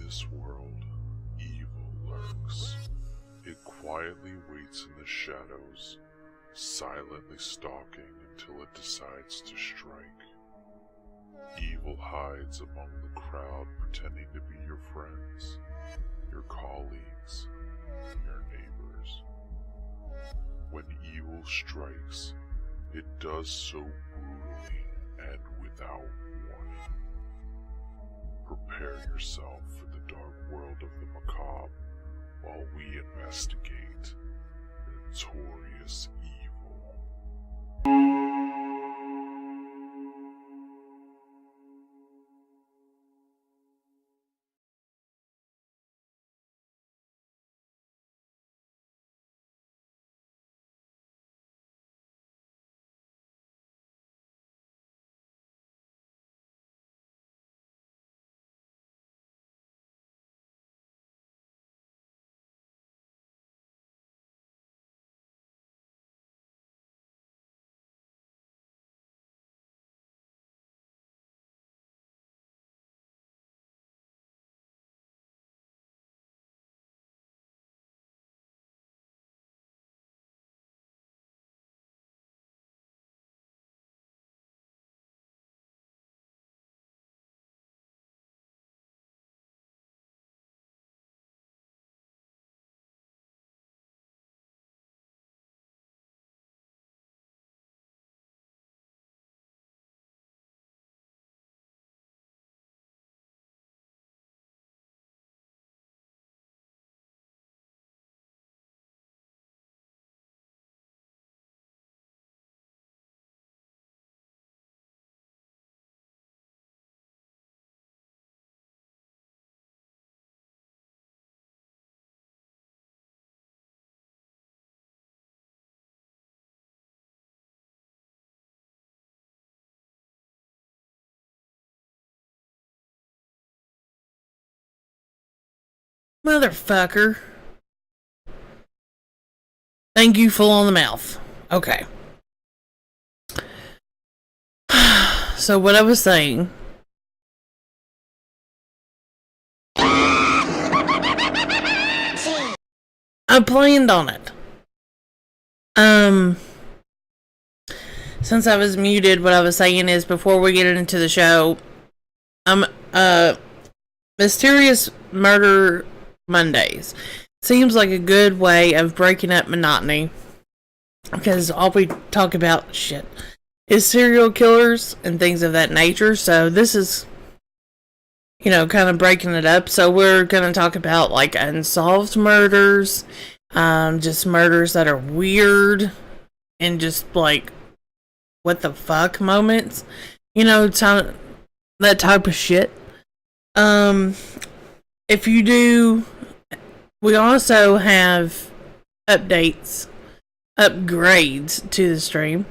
this world, evil lurks. It quietly waits in the shadows, silently stalking until it decides to strike. Evil hides among the crowd, pretending to be your friends, your colleagues, your neighbors. When evil strikes, it does so brutally and without warning. Prepare yourself for the dark world of the macabre while we investigate notorious evil. Motherfucker. Thank you, full on the mouth. Okay. So what I was saying. I planned on it. Since I was muted, what I was saying is before we get into the show, Mysterious Murder Mondays seems like a good way of breaking up monotony, because all we talk about is serial killers and things of that nature. So this is, kind of breaking it up. So we're going to talk about like unsolved murders, just murders that are weird and just like what the fuck moments, that type of shit. If you do, we also have upgrades to the stream.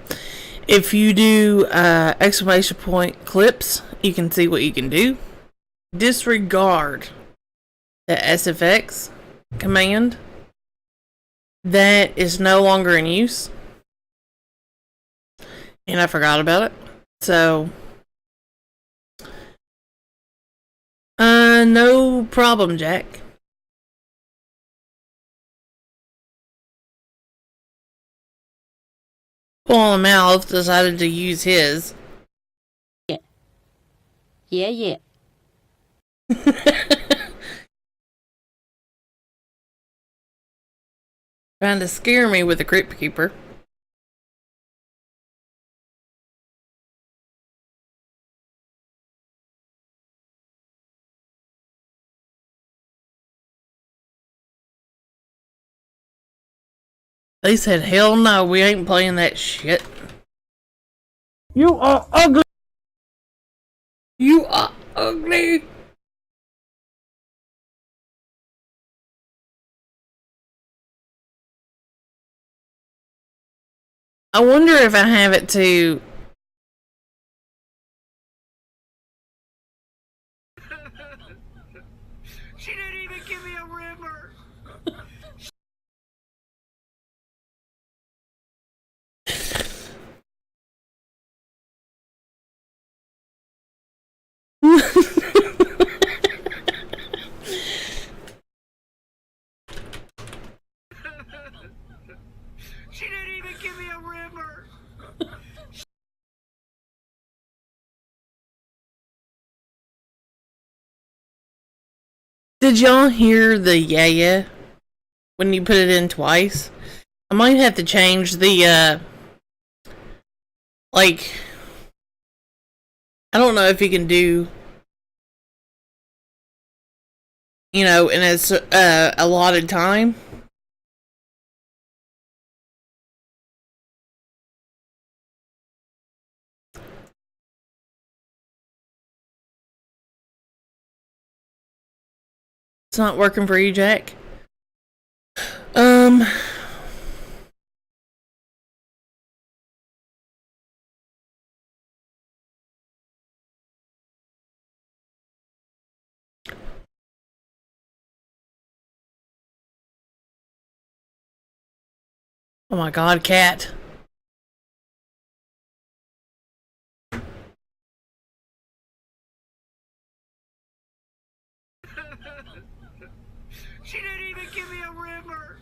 If you do exclamation point clips, you can see what you can do. Disregard the SFX command. That is no longer in use. And I forgot about it. So, no problem, Jack. Paul Mouth decided to use his. Yeah. Trying to scare me with the Crypt Keeper. They said, hell no, we ain't playing that shit. You are ugly. You are ugly. I wonder if I have it to... She didn't even give me a rimmer. Did y'all hear the yeah when you put it in twice? I might have to change the like, I don't know if you can do, in a allotted time. It's not working for you, Jack. Oh my God, cat. She didn't even give me a river.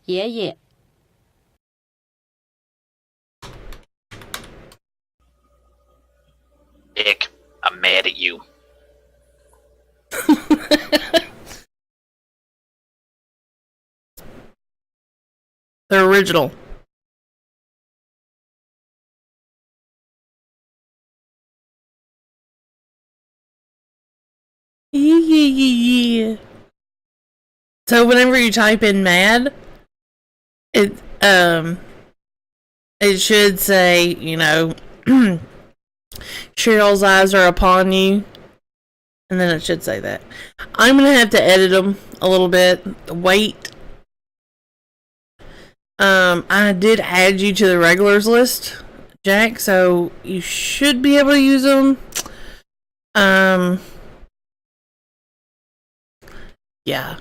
Yeah. Nick, I'm mad at you. The original. Yeah. So whenever you type in mad, it should say, Cheryl's eyes are upon you, and then it should say that. I'm gonna have to edit them a little bit. Wait. I did add you to the regulars list, Jack, so you should be able to use them. Yeah.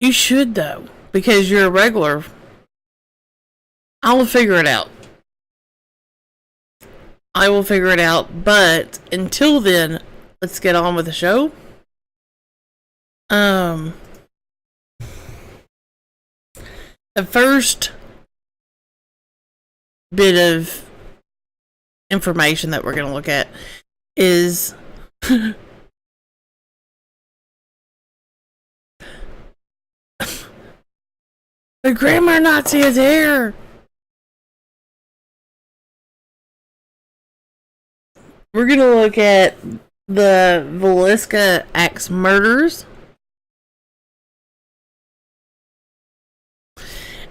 You should, though, because you're a regular. I'll figure it out. I will figure it out, but until then, let's get on with the show. The first bit of information that we're going to look at is the grammar Nazi is here. We're going to look at the Villisca Axe murders.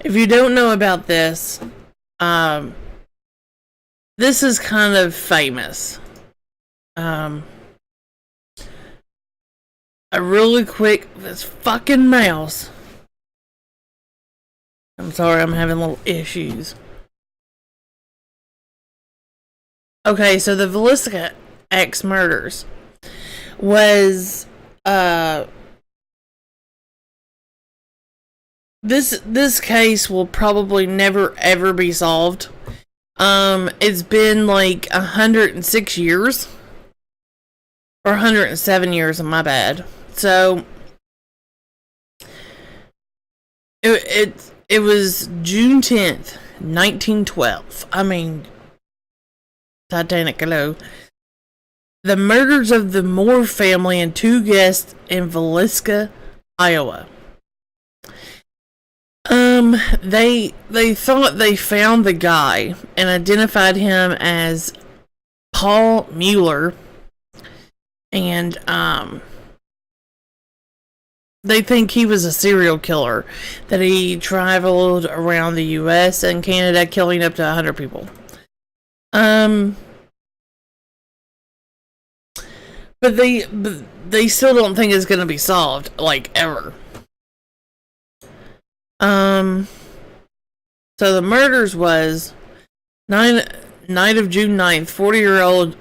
If you don't know about this, this is kind of famous. A really quick, this fucking mouse. I'm sorry, I'm having little issues. Okay, so the Villisca Axe murders was this case will probably never ever be solved. It's been like 106 years or 107 years, my bad. So it was June 10th, 1912. I mean, Titanic, hello. The murders of the Moore family and 2 guests in Villisca, Iowa. They thought they found the guy and identified him as Paul Mueller, and they think he was a serial killer, that he traveled around the US and Canada killing up to 100 people. But they still don't think it's going to be solved, like, ever. So the murders was night of June 9th, 40-year-old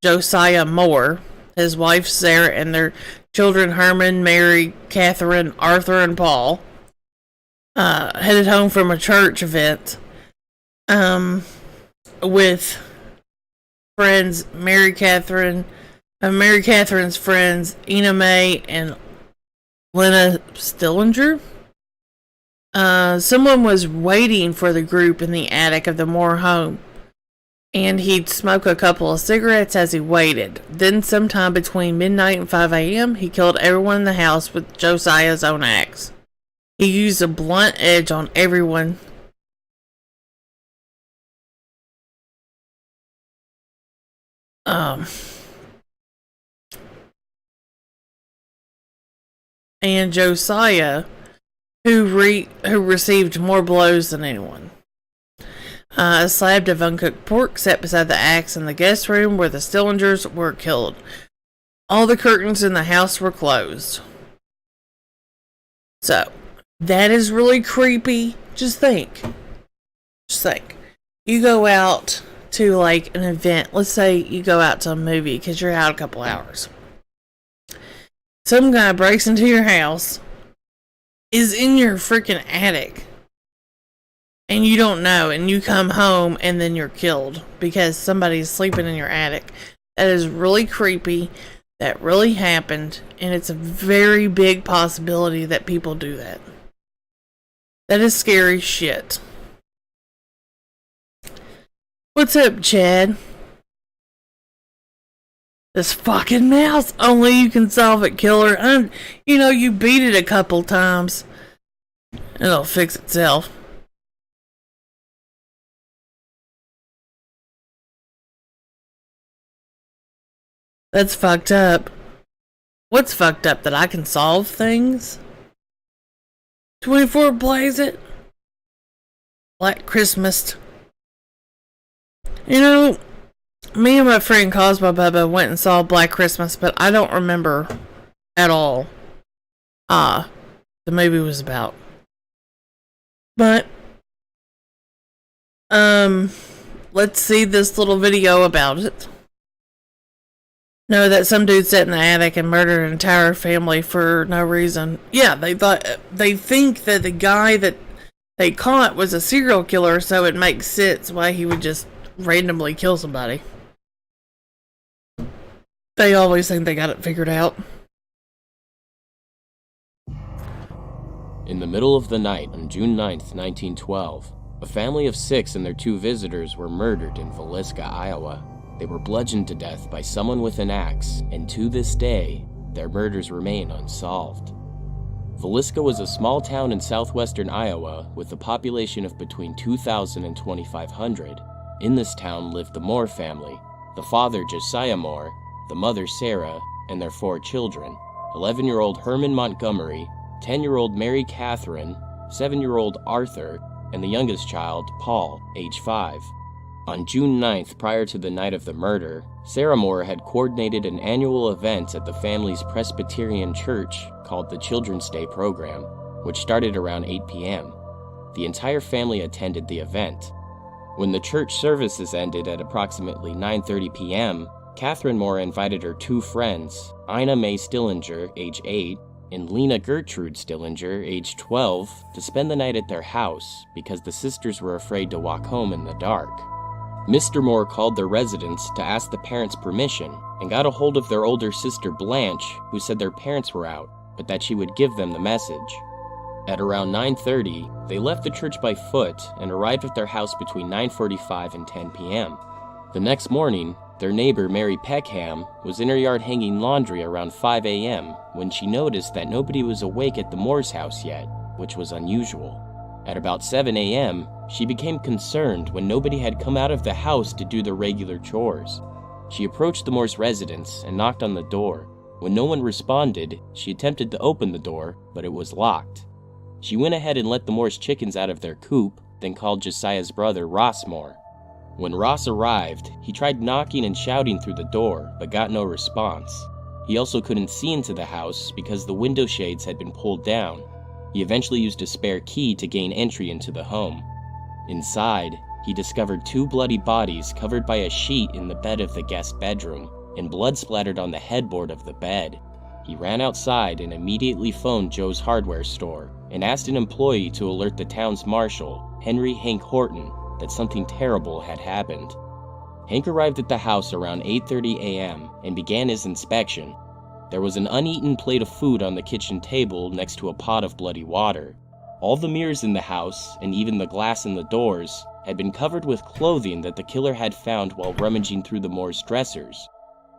Josiah Moore, his wife Sarah, and their children Herman, Mary, Catherine, Arthur, and Paul, headed home from a church event, with friends Mary Catherine's friends Ina May and Lena Stillinger. someone was waiting for the group in the attic of the Moore home, and he'd smoke a couple of cigarettes as he waited. Then sometime between midnight and 5 a.m., he killed everyone in the house with Josiah's own axe. He used a blunt edge on everyone. And Josiah, who received more blows than anyone. A slab of uncooked pork sat beside the axe in the guest room where the Stillingers were killed. All the curtains in the house were closed. So, that is really creepy. Just think. You go out to like an event. Let's say you go out to a movie because you're out a couple hours. Some guy breaks into your house, is in your freaking attic, and you don't know, and you come home and then you're killed because somebody's sleeping in your attic. That is really creepy. That really happened, and it's a very big possibility that people do that. That is scary shit. What's up, Chad? This fucking mouse. Only you can solve it, killer. You beat it a couple times. It'll fix itself. That's fucked up. What's fucked up? That I can solve things? 24 Blaze It? Black Christmas. Me and my friend Cosmo Bubba went and saw Black Christmas, but I don't remember at all the movie was about. But let's see this little video about it. No, that some dude sat in the attic and murdered an entire family for no reason. Yeah, they think that the guy that they caught was a serial killer, so it makes sense why he would just randomly kill somebody. They always think they got it figured out. In the middle of the night on June 9th, 1912, a family of 6 and their 2 visitors were murdered in Villisca, Iowa. They were bludgeoned to death by someone with an axe, and to this day, their murders remain unsolved. Villisca was a small town in southwestern Iowa with a population of between 2,000 and 2,500. In this town lived the Moore family, the father Josiah Moore, the mother Sarah, and their 4 children, 11-year-old Herman Montgomery, 10-year-old Mary Catherine, 7-year-old Arthur, and the youngest child, Paul, age 5. On June 9th, prior to the night of the murder, Sarah Moore had coordinated an annual event at the family's Presbyterian church called the Children's Day Program, which started around 8 p.m. The entire family attended the event. When the church services ended at approximately 9:30 p.m., Catherine Moore invited her 2 friends, Ina Mae Stillinger, age 8, and Lena Gertrude Stillinger, age 12, to spend the night at their house because the sisters were afraid to walk home in the dark. Mr. Moore called their residence to ask the parents' permission and got a hold of their older sister Blanche, who said their parents were out, but that she would give them the message. At around 9:30, they left the church by foot and arrived at their house between 9:45 and 10 p.m. The next morning, their neighbor Mary Peckham was in her yard hanging laundry around 5 a.m. when she noticed that nobody was awake at the Moore's house yet, which was unusual. At about 7 a.m., she became concerned when nobody had come out of the house to do their regular chores. She approached the Moore's residence and knocked on the door. When no one responded, she attempted to open the door, but it was locked. She went ahead and let the Moore's chickens out of their coop, then called Josiah's brother Ross Moore. When Ross arrived, he tried knocking and shouting through the door, but got no response. He also couldn't see into the house because the window shades had been pulled down. He eventually used a spare key to gain entry into the home. Inside, he discovered 2 bloody bodies covered by a sheet in the bed of the guest bedroom, and blood splattered on the headboard of the bed. He ran outside and immediately phoned Joe's hardware store and asked an employee to alert the town's marshal, Henry Hank Horton, that something terrible had happened. Hank arrived at the house around 8:30 a.m. and began his inspection. There was an uneaten plate of food on the kitchen table next to a pot of bloody water. All the mirrors in the house, and even the glass in the doors, had been covered with clothing that the killer had found while rummaging through the Moores' dressers.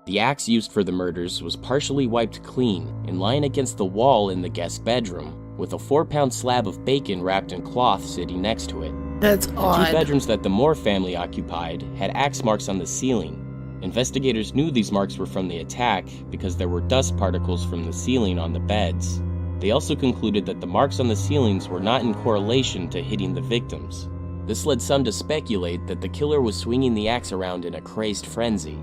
The axe used for the murders was partially wiped clean and lying against the wall in the guest bedroom, with a 4-pound slab of bacon wrapped in cloth sitting next to it. That's The odd. two bedrooms that the Moore family occupied had axe marks on the ceiling. Investigators knew these marks were from the attack because there were dust particles from the ceiling on the beds. They also concluded that the marks on the ceilings were not in correlation to hitting the victims. This led some to speculate that the killer was swinging the axe around in a crazed frenzy.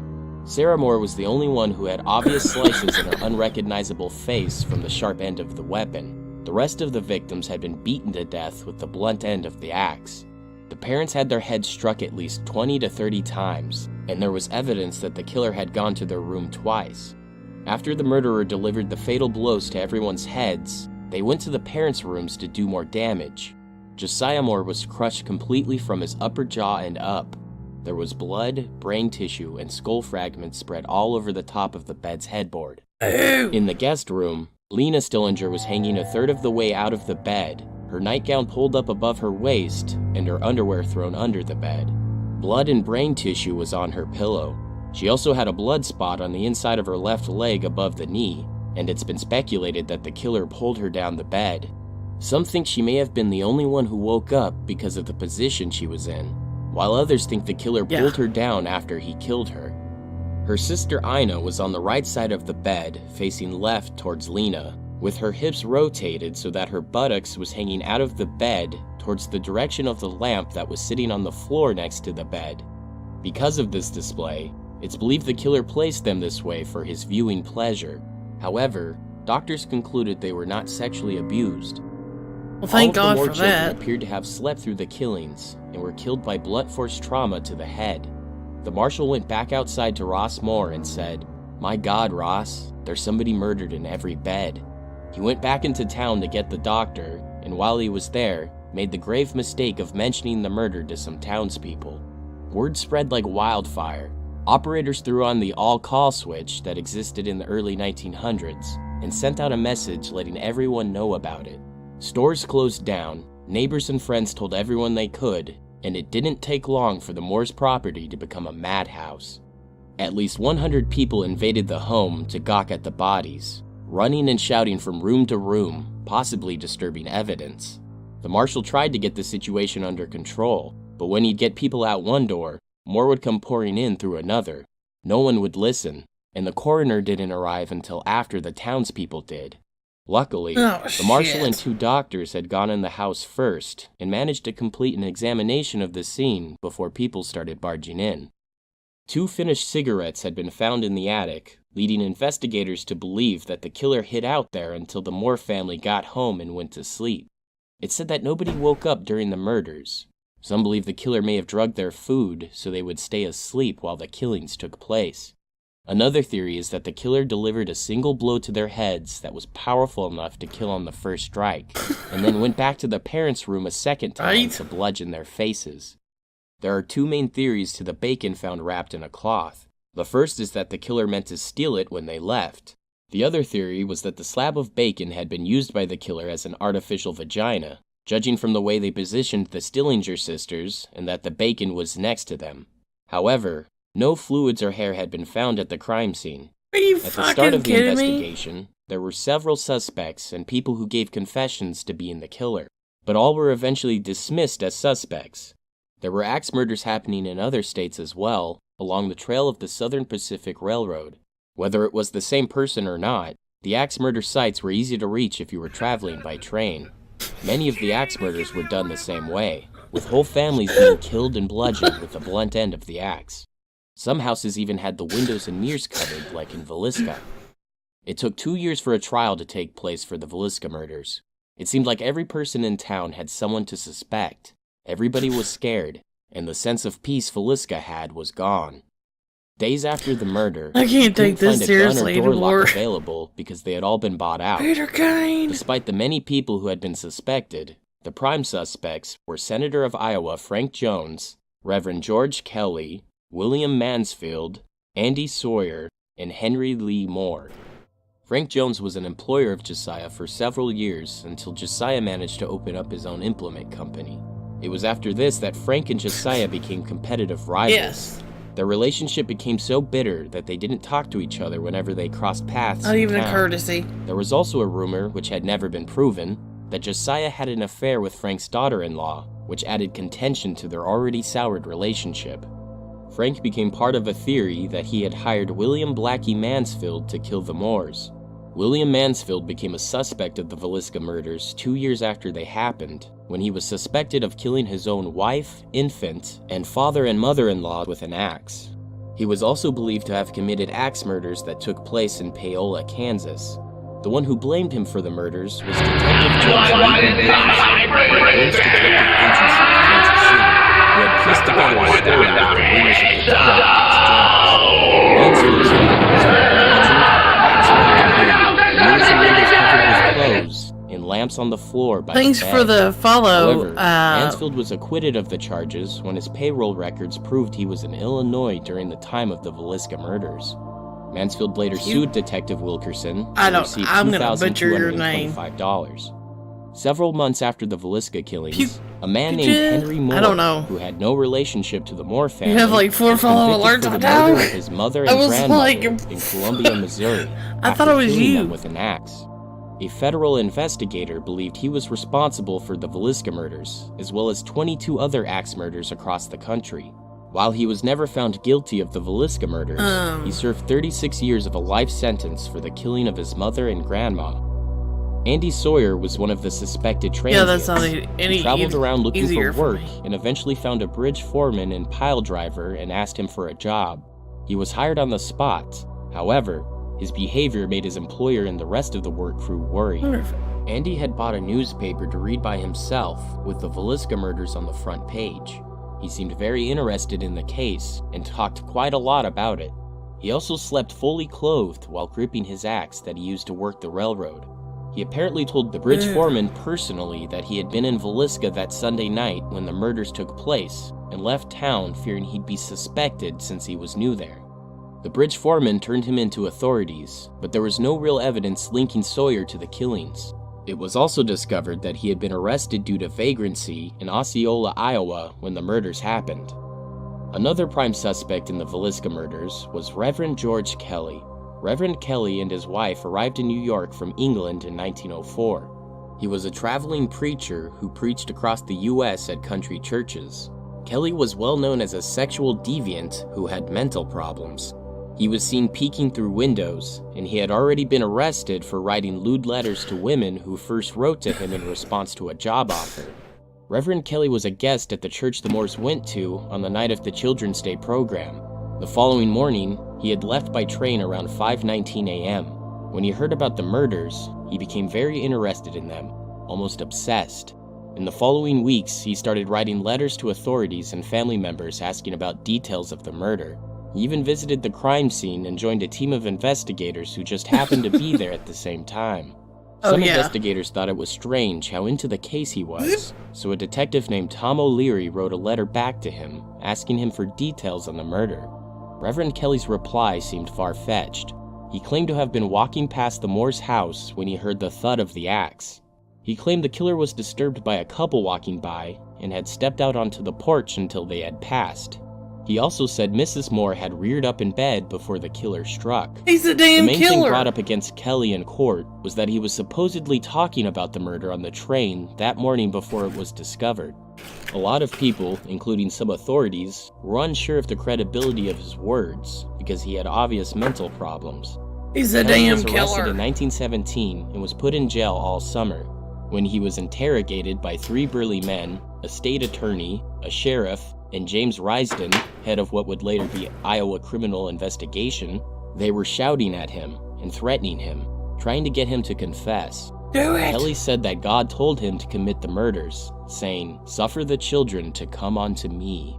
Sarah Moore was the only one who had obvious slices in her unrecognizable face from the sharp end of the weapon. The rest of the victims had been beaten to death with the blunt end of the axe. The parents had their heads struck at least 20 to 30 times, and there was evidence that the killer had gone to their room twice. After the murderer delivered the fatal blows to everyone's heads, they went to the parents' rooms to do more damage. Josiah Moore was crushed completely from his upper jaw and up. There was blood, brain tissue, and skull fragments spread all over the top of the bed's headboard. In the guest room, Lena Stillinger was hanging a third of the way out of the bed, her nightgown pulled up above her waist, and her underwear thrown under the bed. Blood and brain tissue was on her pillow. She also had a blood spot on the inside of her left leg above the knee, and it's been speculated that the killer pulled her down the bed. Some think she may have been the only one who woke up because of the position she was in, while others think the killer pulled her down after he killed her. Her sister Ina was on the right side of the bed, facing left towards Lena, with her hips rotated so that her buttocks was hanging out of the bed towards the direction of the lamp that was sitting on the floor next to the bed. Because of this display, it's believed the killer placed them this way for his viewing pleasure. However, doctors concluded they were not sexually abused. Well, thank All of God the Moore for children that. appeared to have slept through the killings and were killed by blunt force trauma to the head. The marshal went back outside to Ross Moore and said, "My God, Ross, there's somebody murdered in every bed." He went back into town to get the doctor, and while he was there, made the grave mistake of mentioning the murder to some townspeople. Word spread like wildfire. Operators threw on the all-call switch that existed in the early 1900s and sent out a message letting everyone know about it. Stores closed down, neighbors and friends told everyone they could, and it didn't take long for the Moore's property to become a madhouse. At least 100 people invaded the home to gawk at the bodies, running and shouting from room to room, possibly disturbing evidence. The marshal tried to get the situation under control, but when he'd get people out one door, more would come pouring in through another. No one would listen, and the coroner didn't arrive until after the townspeople did. Luckily, the marshal and 2 doctors had gone in the house first and managed to complete an examination of the scene before people started barging in. 2 finished cigarettes had been found in the attic, leading investigators to believe that the killer hid out there until the Moore family got home and went to sleep. It's said that nobody woke up during the murders. Some believe the killer may have drugged their food so they would stay asleep while the killings took place. Another theory is that the killer delivered a single blow to their heads that was powerful enough to kill on the first strike, and then went back to the parents' room a second time to bludgeon their faces. There are 2 main theories to the bacon found wrapped in a cloth. The first is that the killer meant to steal it when they left. The other theory was that the slab of bacon had been used by the killer as an artificial vagina, judging from the way they positioned the Stillinger sisters, and that the bacon was next to them. However, no fluids or hair had been found at the crime scene. Are you At the fucking start of the kidding me? investigation, there were several suspects and people who gave confessions to being the killer, but all were eventually dismissed as suspects. There were axe murders happening in other states as well, along the trail of the Southern Pacific Railroad. Whether it was the same person or not, the axe murder sites were easy to reach if you were traveling by train. Many of the axe murders were done the same way, with whole families being killed and bludgeoned with the blunt end of the axe. Some houses even had the windows and mirrors covered, like in Villisca. It took 2 years for a trial to take place for the Villisca murders. It seemed like every person in town had someone to suspect. Everybody was scared, and the sense of peace Villisca had was gone. Days after the murder, I can't they take couldn't this find a gun or seriously door anymore. lock available because they had all been bought out. Peter Kane. Despite the many people who had been suspected, the prime suspects were Senator of Iowa Frank Jones, Reverend George Kelly, William Mansfield, Andy Sawyer, and Henry Lee Moore. Frank Jones was an employer of Josiah for several years until Josiah managed to open up his own implement company. It was after this that Frank and Josiah became competitive rivals. Yes. Their relationship became so bitter that they didn't talk to each other whenever they crossed paths. Not in even a town. courtesy. There was also a rumor, which had never been proven, that Josiah had an affair with Frank's daughter-in-law, which added contention to their already soured relationship. Frank became part of a theory that he had hired William Blackie Mansfield to kill the Moores. William Mansfield became a suspect of the Villisca murders 2 years after they happened, when he was suspected of killing his own wife, infant, and father and mother-in-law with an axe. He was also believed to have committed axe murders that took place in Paola, Kansas. The one who blamed him for the murders was Detective James Burns Detective Agency of Kansas City, who had pieced together a story with the winners of the trial against Jones. Mansfield's family was found bludgeoned, axe wounds, covered with clothes, and lamps on the floor by Thanks the for bed. the follow. However, Mansfield was acquitted of the charges when his payroll records proved he was in Illinois during the time of the Villisca murders. Mansfield later sued Detective Wilkerson and received I'm gonna butcher your name. $2,225. Several months after the Villisca killings, a man named Puget? Henry Moore, I don't know. who had no relationship to the Moore family, You have like 4 was follow convicted alerts for on the murder now? of his mother I and was grandmother like- in Columbia, Missouri. I thought it was after killing you. them with an axe. A federal investigator believed he was responsible for the Villisca murders, as well as 22 other axe murders across the country. While he was never found guilty of the Villisca murders, he served 36 years of a life sentence for the killing of his mother and grandma. Andy Sawyer was one of the suspected Yeah, transients. that's not any He traveled around looking easier for work me. and eventually found a bridge foreman and pile driver and asked him for a job. He was hired on the spot. However, his behavior made his employer and the rest of the work crew worry. Andy had bought a newspaper to read by himself with the Villisca murders on the front page. He seemed very interested in the case and talked quite a lot about it. He also slept fully clothed while gripping his axe that he used to work the railroad. He apparently told the bridge foreman personally that he had been in Villisca that Sunday night when the murders took place and left town fearing he'd be suspected since he was new there. The bridge foreman turned him into authorities, but there was no real evidence linking Sawyer to the killings. It was also discovered that he had been arrested due to vagrancy in Osceola, Iowa when the murders happened. Another prime suspect in the Villisca murders was Reverend George Kelly. Reverend Kelly and his wife arrived in New York from England in 1904. He was a traveling preacher who preached across the U.S. at country churches. Kelly was well known as a sexual deviant who had mental problems. He was seen peeking through windows, and he had already been arrested for writing lewd letters to women who first wrote to him in response to a job offer. Reverend Kelly was a guest at the church the Moores went to on the night of the Children's Day program. The following morning, he had left by train around 5:19 a.m. When he heard about the murders, he became very interested in them, almost obsessed. In the following weeks, he started writing letters to authorities and family members asking about details of the murder. He even visited the crime scene and joined a team of investigators who just happened to be there at the same time. Some investigators thought it was strange how into the case he was, so a detective named Tom O'Leary wrote a letter back to him, asking him for details on the murder. Reverend Kelly's reply seemed far-fetched. He claimed to have been walking past the Moore's house when he heard the thud of the axe. He claimed the killer was disturbed by a couple walking by and had stepped out onto the porch until they had passed. He also said Mrs. Moore had reared up in bed before the killer struck. He's a The damn main thing killer. brought up against Kelly in court was that he was supposedly talking about the murder on the train that morning before it was discovered. A lot of people, including some authorities, were unsure of the credibility of his words because he had obvious mental problems. He's a Kelly damn was arrested killer. in 1917 and was put in jail all summer. When he was interrogated by 3 burly men, a state attorney, a sheriff, and James Risden, head of what would later be Iowa Criminal Investigation, they were shouting at him and threatening him, trying to get him to confess. Do it. Kelly said that God told him to commit the murders, saying, "Suffer the children to come unto me."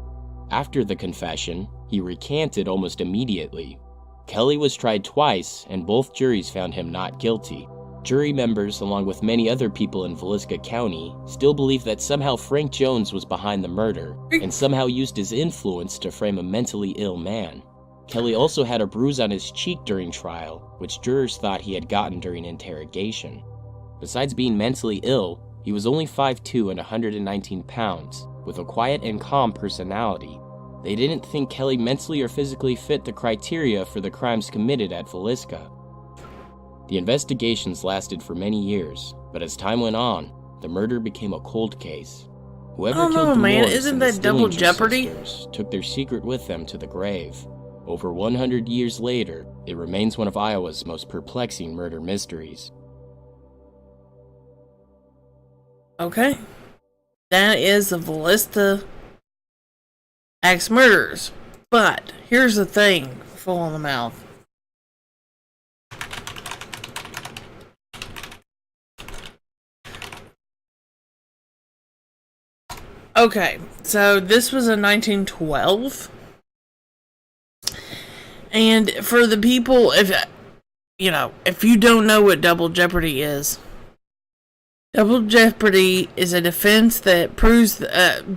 After the confession, he recanted almost immediately. Kelly was tried twice, and both juries found him not guilty. Jury members, along with many other people in Villisca County, still believe that somehow Frank Jones was behind the murder, and somehow used his influence to frame a mentally ill man. Kelly also had a bruise on his cheek during trial, which jurors thought he had gotten during interrogation. Besides being mentally ill, he was only 5'2" and 119 pounds, with a quiet and calm personality. They didn't think Kelly mentally or physically fit the criteria for the crimes committed at Villisca. The investigations lasted for many years, but as time went on, the murder became a cold case. Whoever Oh, killed the man, Moores isn't and the that double Stillinger jeopardy? sisters took their secret with them to the grave. Over 100 years later, it remains one of Iowa's most perplexing murder mysteries. Okay. That is the Villisca axe murders. But here's the thing, full in the mouth. Okay, so this was in 1912. And for the people, if you don't know what double jeopardy is, double jeopardy is a defense that proves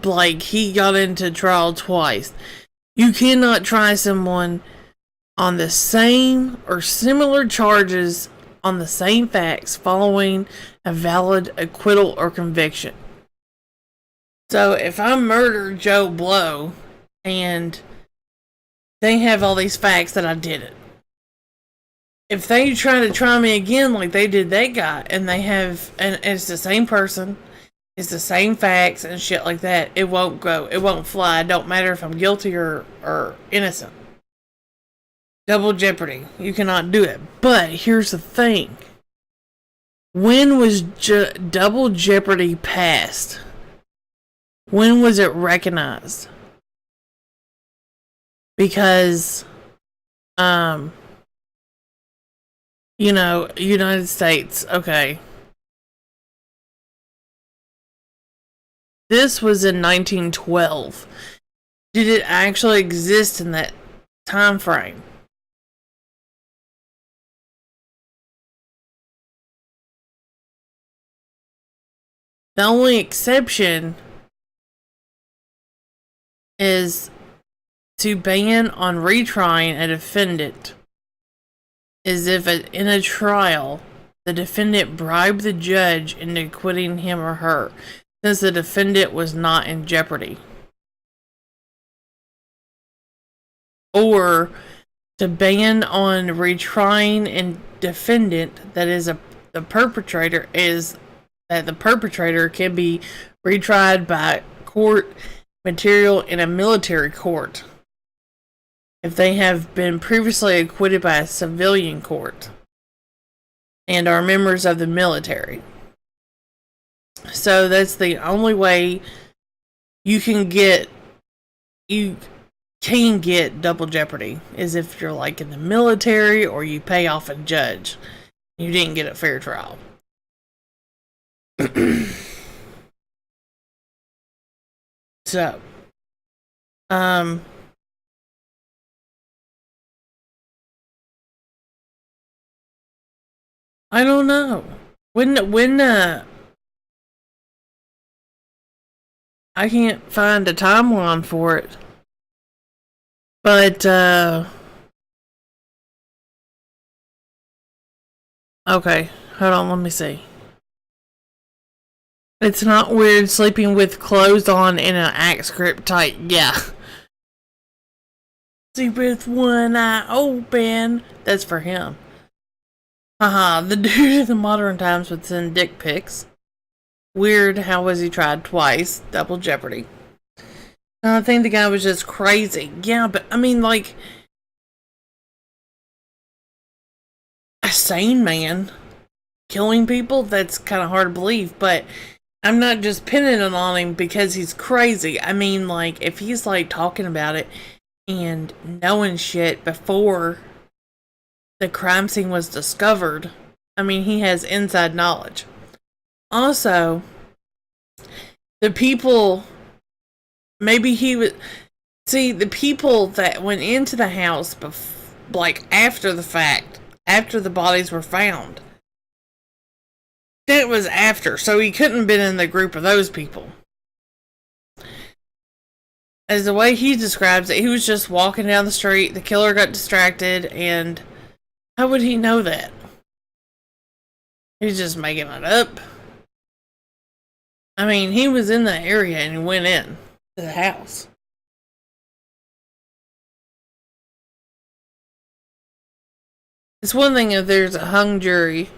like he got into trial twice. You cannot try someone on the same or similar charges on the same facts following a valid acquittal or conviction. So if I murder Joe Blow and they have all these facts that I did it, if they try to try me again like they did that guy, and it's the same person, it's the same facts and shit like that, it won't fly. It don't matter if I'm guilty or innocent. Double jeopardy. You cannot do it. But here's the thing. When was double jeopardy passed? When was it recognized? Because, United States, okay. This was in 1912. Did it actually exist in that time frame? The only exception is to ban on retrying a defendant is if in a trial the defendant bribed the judge into acquitting him or her, since the defendant was not in jeopardy. Or to ban on retrying a defendant that is the perpetrator can be retried by court material in a military court if they have been previously acquitted by a civilian court and are members of the military. So that's the only way you can get double jeopardy, is if you're like in the military or you pay off a judge. You didn't get a fair trial. So, I don't know. When I can't find a timeline for it. But, okay, hold on, let me see. It's not weird sleeping with clothes on in an axe grip tight, yeah. Sleep with one eye open. That's for him. Haha, the dude of the modern times would send dick pics. Weird, how was he tried twice? Double jeopardy. I think the guy was just crazy. Yeah, but I mean, like, a sane man killing people? That's kind of hard to believe, but I'm not just pinning it on him because he's crazy. I mean, like, if he's, like, talking about it and knowing shit before the crime scene was discovered, I mean, he has inside knowledge. Also, the people, maybe he would see the people that went into the house, like, after the fact, after the bodies were found. It was after, so he couldn't have been in the group of those people. as the way he describes it, he was just walking down the street, the killer got distracted, and how would he know that? He's just making it up. I mean, he was in the area and he went in to the house. It's one thing if there's a hung jury,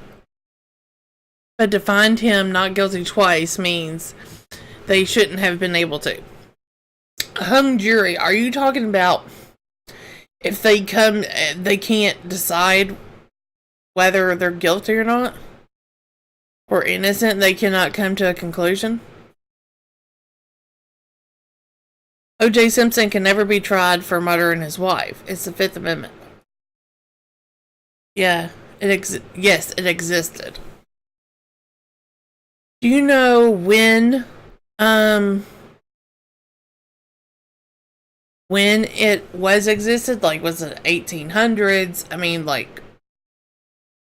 but to find him not guilty twice means they shouldn't have been able to. A hung jury, are you talking about if they can't decide whether they're guilty or not? Or innocent, they cannot come to a conclusion? O.J. Simpson can never be tried for murdering his wife. It's the Fifth Amendment. Yeah, yes, it existed. Do you know when it was existed? Like, was it 1800s? I mean, like,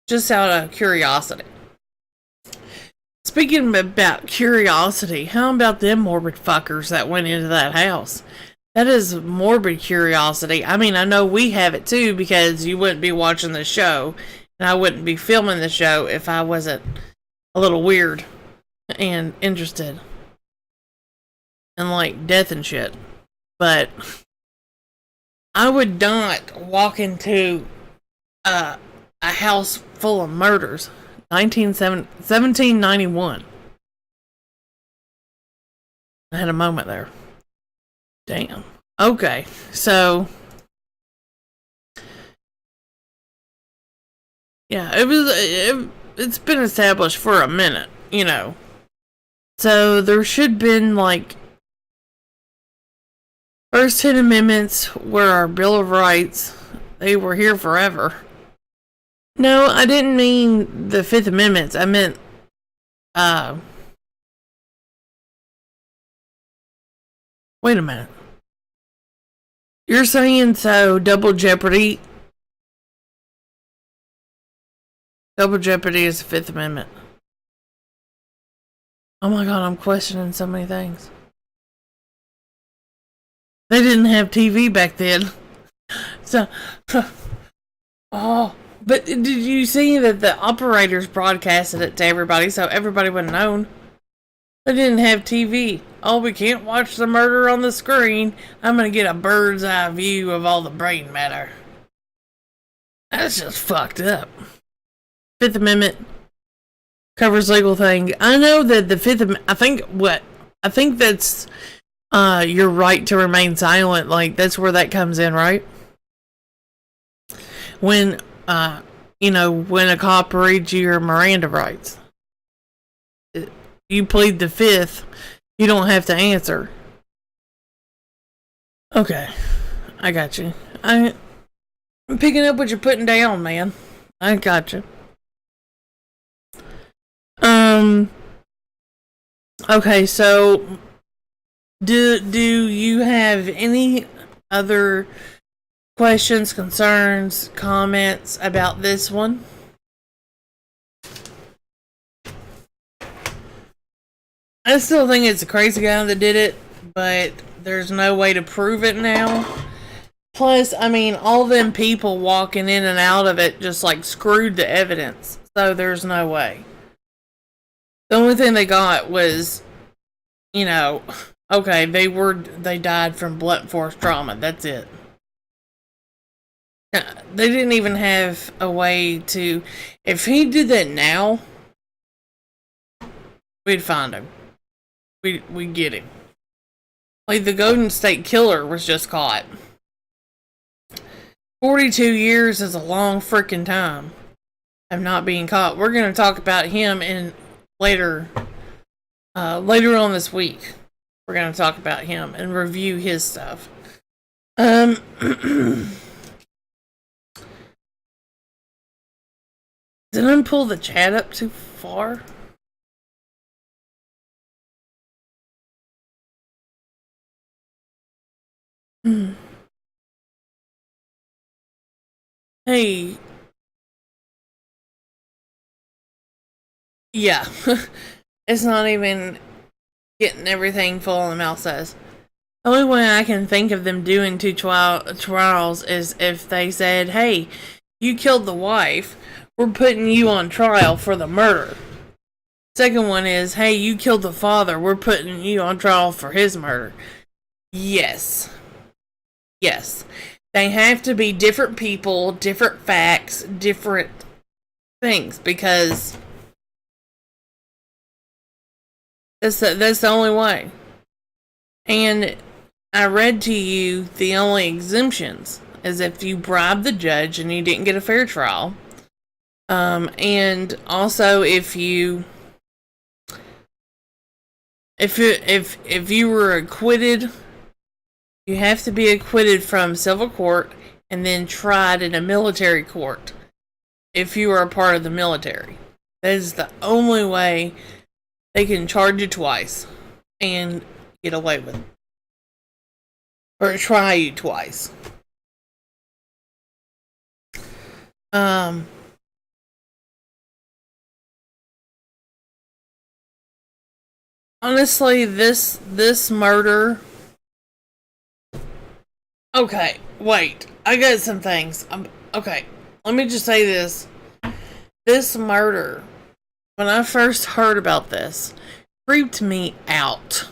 just out of curiosity. Speaking about curiosity, how about them morbid fuckers that went into that house? That is morbid curiosity. I mean, I know we have it too, because you wouldn't be watching the show, and I wouldn't be filming the show if I wasn't a little weird and interested in, like, death and shit. But I would not walk into a house full of murders. 1791. I had a moment there. Damn. Okay, so yeah, it's been established for a minute, you know. So there should been, like, first 10 amendments were our Bill of Rights. They were here forever. No, I didn't mean the Fifth Amendment. I meant, wait a minute. You're saying so double jeopardy? Double jeopardy is the Fifth Amendment. Oh my god, I'm questioning so many things. They didn't have TV back then. So, oh. But did you see that the operators broadcasted it to everybody, so everybody would have known? They didn't have TV. Oh, we can't watch the murder on the screen. I'm gonna get a bird's eye view of all the brain matter. That's just fucked up. Fifth Amendment covers legal things. I know that the Fifth Amendment, I think that's your right to remain silent. Like, that's where that comes in, right? When when a cop reads you your Miranda rights, you plead the Fifth, you don't have to answer. Okay, I got you. I'm picking up what you're putting down, man. I got you. Okay, so do you have any other questions, concerns, comments about this one? I still think it's a crazy guy that did it, but there's no way to prove it now. Plus, I mean, all them people walking in and out of it just, like, screwed the evidence. So there's no way. The only thing they got was, okay, they died from blunt force trauma. That's it. They didn't even have a way to... If he did that now, we'd find him. We'd get him. Like, the Golden State Killer was just caught. 42 years is a long freaking time of not being caught. We're going to talk about him in later on this week. We're going to talk about him and review his stuff. Did I pull the chat up too far? Hey. Yeah. It's not even getting everything full, and the mouse says. The only way I can think of them doing two trials is if they said, hey, you killed the wife, we're putting you on trial for the murder. Second one is, hey, you killed the father, we're putting you on trial for his murder. Yes. Yes. They have to be different people, different facts, different things, because that's the only way. And I read to you the only exemptions is if you bribe the judge and you didn't get a fair trial. And also if you were acquitted, you have to be acquitted from civil court and then tried in a military court if you are a part of the military. That is the only way they can charge you twice and get away with it. Or try you twice. Honestly, this murder. Okay, wait. I got some things. Okay, let me just say this. This murder, when I first heard about this, creeped me out.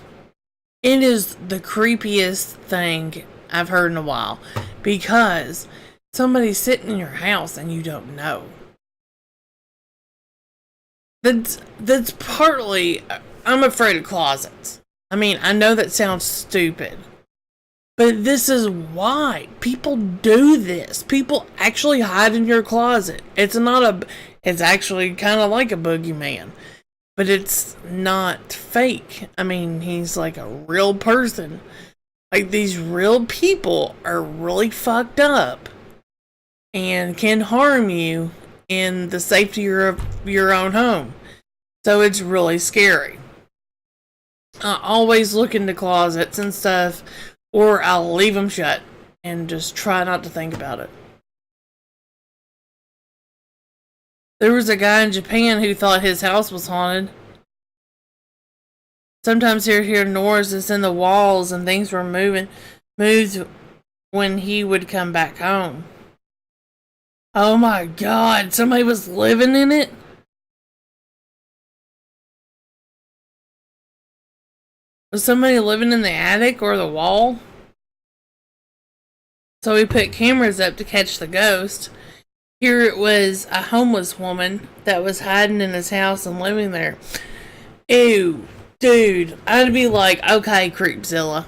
It is the creepiest thing I've heard in a while. Because somebody's sitting in your house and you don't know. That's partly... I'm afraid of closets. I mean, I know that sounds stupid. But this is why. People do this. People actually hide in your closet. It's actually kind of like a boogeyman. But it's not fake. I mean, he's like a real person. Like, these real people are really fucked up. And can harm you in the safety of your own home. So it's really scary. I always look into closets and stuff, or I'll leave them shut and just try not to think about it. There was a guy in Japan who thought his house was haunted. Sometimes he'd hear noises in the walls and things were moved when he would come back home. Oh my God, somebody was living in it? Was somebody living in the attic or the wall? So we put cameras up to catch the ghost. Here it was a homeless woman that was hiding in his house and living there. Ew, dude. I'd be like, okay, Creepzilla.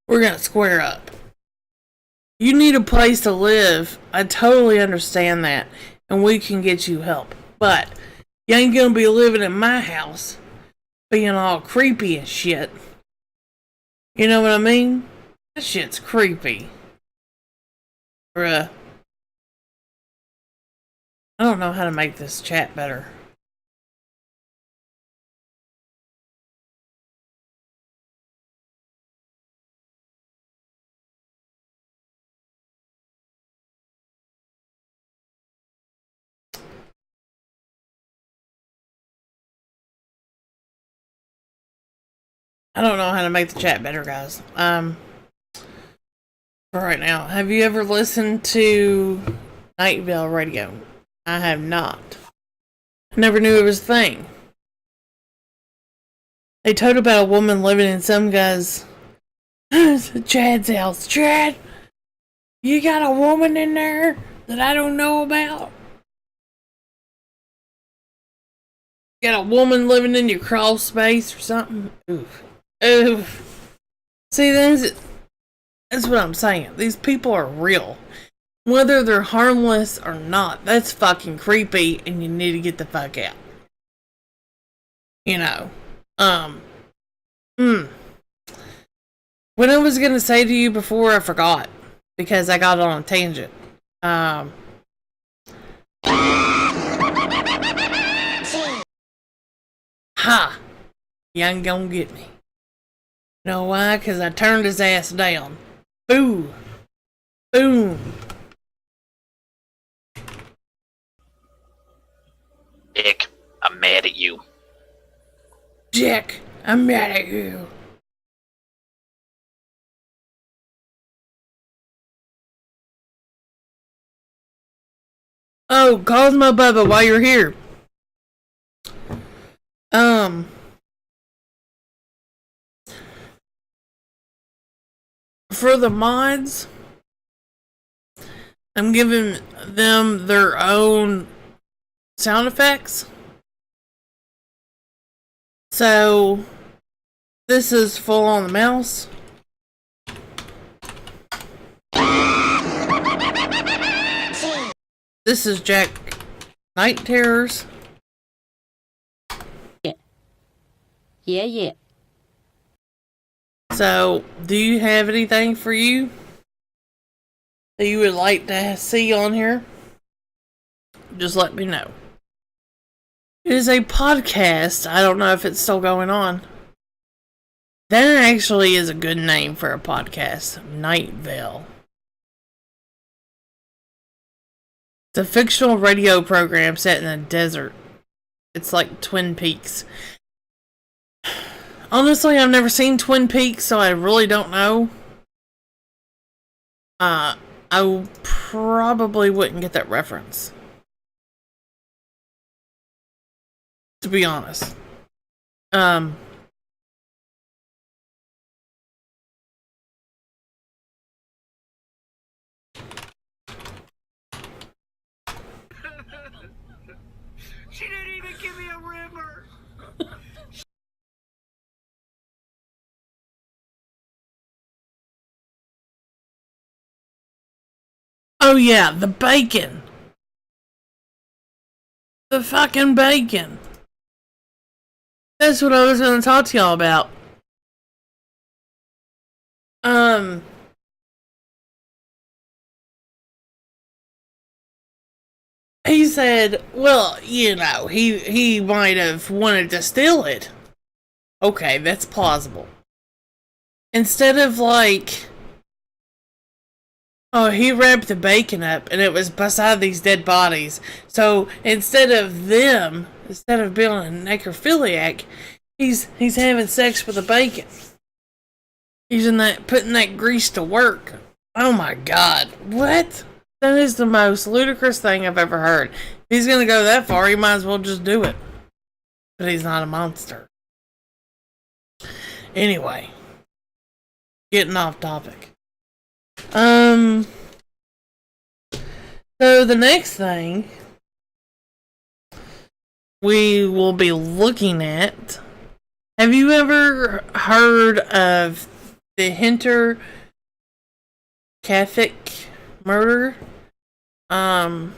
We're gonna square up. You need a place to live. I totally understand that. And we can get you help. But you ain't gonna be living in my house being all creepy and shit. You know what I mean? That shit's creepy. Bruh. I don't know how to make this chat better. I don't know how to make the chat better, guys. For right now, have you ever listened to Night Vale Radio? I have not. I never knew it was a thing. They told about a woman living in some guy's Chad's house. Chad, you got a woman in there that I don't know about? You got a woman living in your crawl space or something? Oof. Oof. See, that's what I'm saying. These people are real. Whether they're harmless or not, that's fucking creepy and you need to get the fuck out. You know. What I was gonna say to you before, I forgot. Because I got on a tangent. Ha! You ain't gonna get me. You know why? Because I turned his ass down. Boo! Boom! Dick, I'm mad at you. Jack, I'm mad at you. Oh, Cosmo Bubba, while you're here. For the mods, I'm giving them their own sound effects. So, this is full on the mouse. This is Jack Night Terrors. Yeah, yeah. So, do you have anything for you that you would like to see on here? Just let me know. It is a podcast. I don't know if it's still going on. That actually is a good name for a podcast. Night Vale. It's a fictional radio program set in a desert. It's like Twin Peaks. Honestly, I've never seen Twin Peaks, so I really don't know. I probably wouldn't get that reference, to be honest. She didn't even give me a river. Oh yeah, the bacon. The fucking bacon. That's what I was going to talk to y'all about. He said, well, you know, he might have wanted to steal it. Okay, that's plausible. Instead of like, oh, he wrapped the bacon up and it was beside these dead bodies. So instead of being a necrophiliac, he's having sex with the bacon. He's putting that grease to work. Oh my god. What? That is the most ludicrous thing I've ever heard. If he's gonna go that far, he might as well just do it. But he's not a monster. Anyway. Getting off topic. So the next thing we will be looking at. Have you ever heard of the Hinter Catholic murder? Don't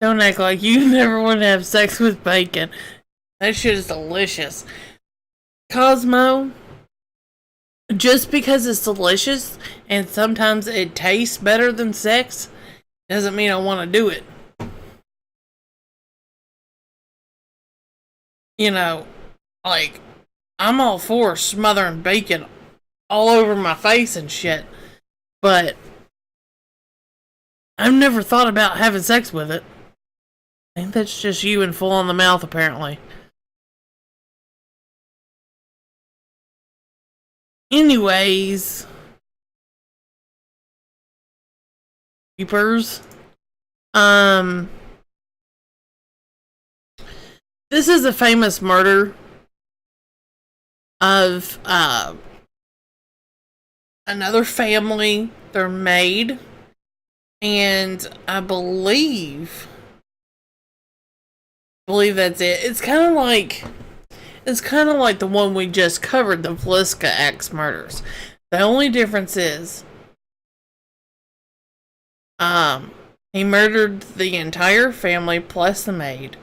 act like you never want to have sex with bacon. That shit is delicious. Cosmo, just because it's delicious and sometimes it tastes better than sex doesn't mean I want to do it. You know, like, I'm all for smothering bacon all over my face and shit, but I've never thought about having sex with it. I think that's just you and full on the mouth, apparently. Anyways, Reapers. This is a famous murder of another family. Their maid, and I believe that's it. It's kind of like the one we just covered, the Villisca axe murders. The only difference is, he murdered the entire family plus the maid.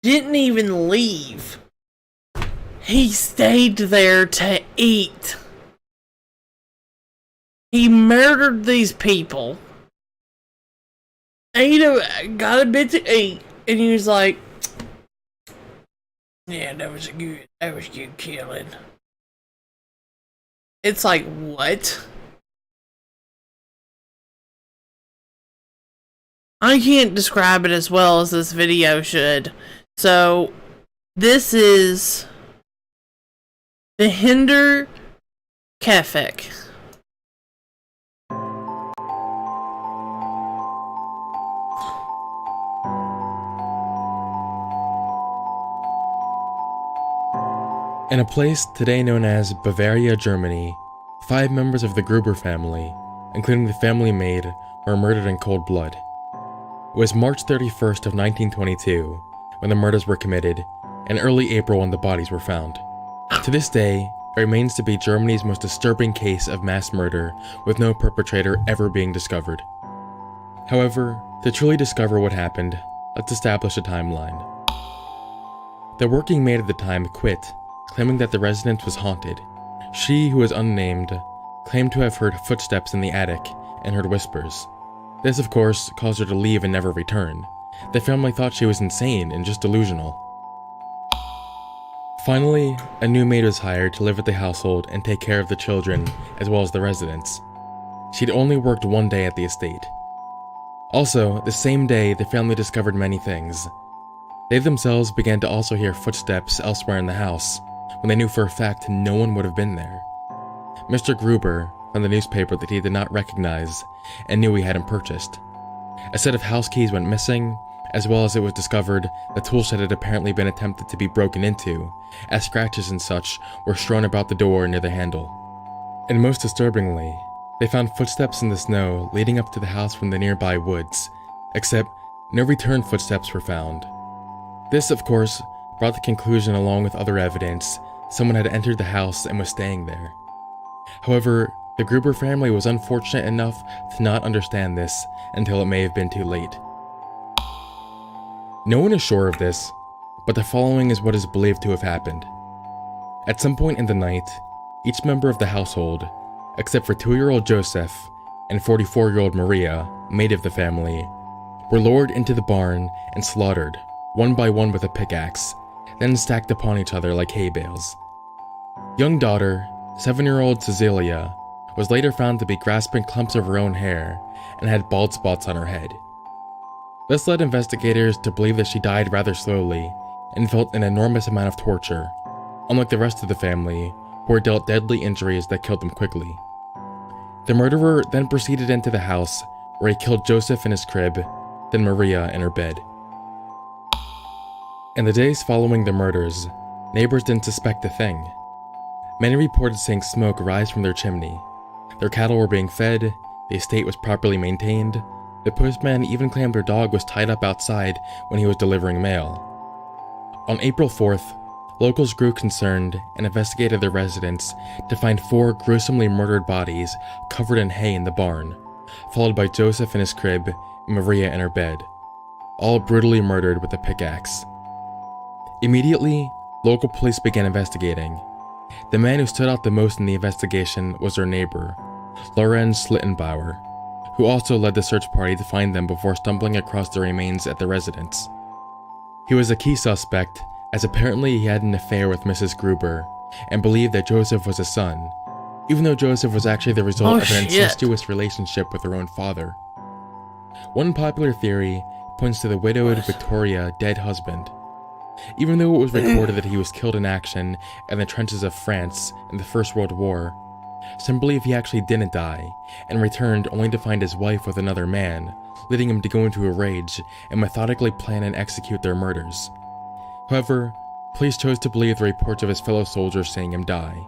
Didn't even leave. He stayed there to eat. He murdered these people. Got a bit to eat, and he was like, "Yeah, that was good killing." It's like, what? I can't describe it as well as this video should. So, this is the Hinder Kefek. In a place today known as Bavaria, Germany, 5 members of the Gruber family, including the family maid, were murdered in cold blood. It was March 31st of 1922 when the murders were committed, and early April when the bodies were found. To this day, it remains to be Germany's most disturbing case of mass murder, with no perpetrator ever being discovered. However, to truly discover what happened, let's establish a timeline. The working maid at the time quit, claiming that the residence was haunted. She, who was unnamed, claimed to have heard footsteps in the attic and heard whispers. This, of course, caused her to leave and never return. The family thought she was insane and just delusional. Finally, a new maid was hired to live at the household and take care of the children, as well as the residents. She'd only worked 1 day at the estate. Also, the same day, the family discovered many things. They themselves began to also hear footsteps elsewhere in the house, when they knew for a fact no one would have been there. Mr. Gruber found the newspaper that he did not recognize and knew he hadn't purchased. A set of house keys went missing, as well as it was discovered the toolshed had apparently been attempted to be broken into, as scratches and such were strewn about the door near the handle. And most disturbingly, they found footsteps in the snow leading up to the house from the nearby woods, except no return footsteps were found. This, of course, brought the conclusion along with other evidence someone had entered the house and was staying there. However, the Gruber family was unfortunate enough to not understand this until it may have been too late. No one is sure of this, but the following is what is believed to have happened. At some point in the night, each member of the household, except for 2-year-old Joseph and 44-year-old Maria, maid of the family, were lowered into the barn and slaughtered, one by one with a pickaxe, then stacked upon each other like hay bales. Young daughter, 7-year-old Cecilia, was later found to be grasping clumps of her own hair and had bald spots on her head. This led investigators to believe that she died rather slowly and felt an enormous amount of torture, unlike the rest of the family, who were dealt deadly injuries that killed them quickly. The murderer then proceeded into the house, where he killed Joseph in his crib, then Maria in her bed. In the days following the murders, neighbors didn't suspect a thing. Many reported seeing smoke rise from their chimney. Their cattle were being fed, the estate was properly maintained. The postman even claimed their dog was tied up outside when he was delivering mail. On April 4th, locals grew concerned and investigated the residence to find 4 gruesomely murdered bodies covered in hay in the barn, followed by Joseph in his crib and Maria in her bed, all brutally murdered with a pickaxe. Immediately, local police began investigating. The man who stood out the most in the investigation was their neighbor, Lorenz Schlittenbauer, who also led the search party to find them before stumbling across the remains at the residence. He was a key suspect, as apparently he had an affair with Mrs. Gruber, and believed that Joseph was his son, even though Joseph was actually the result of an incestuous relationship with her own father. One popular theory points to the widowed Victoria dead husband. Even though it was recorded that he was killed in action in the trenches of France in the First World War, some believe he actually didn't die and returned only to find his wife with another man, leading him to go into a rage and methodically plan and execute their murders. However, police chose to believe the reports of his fellow soldiers seeing him die,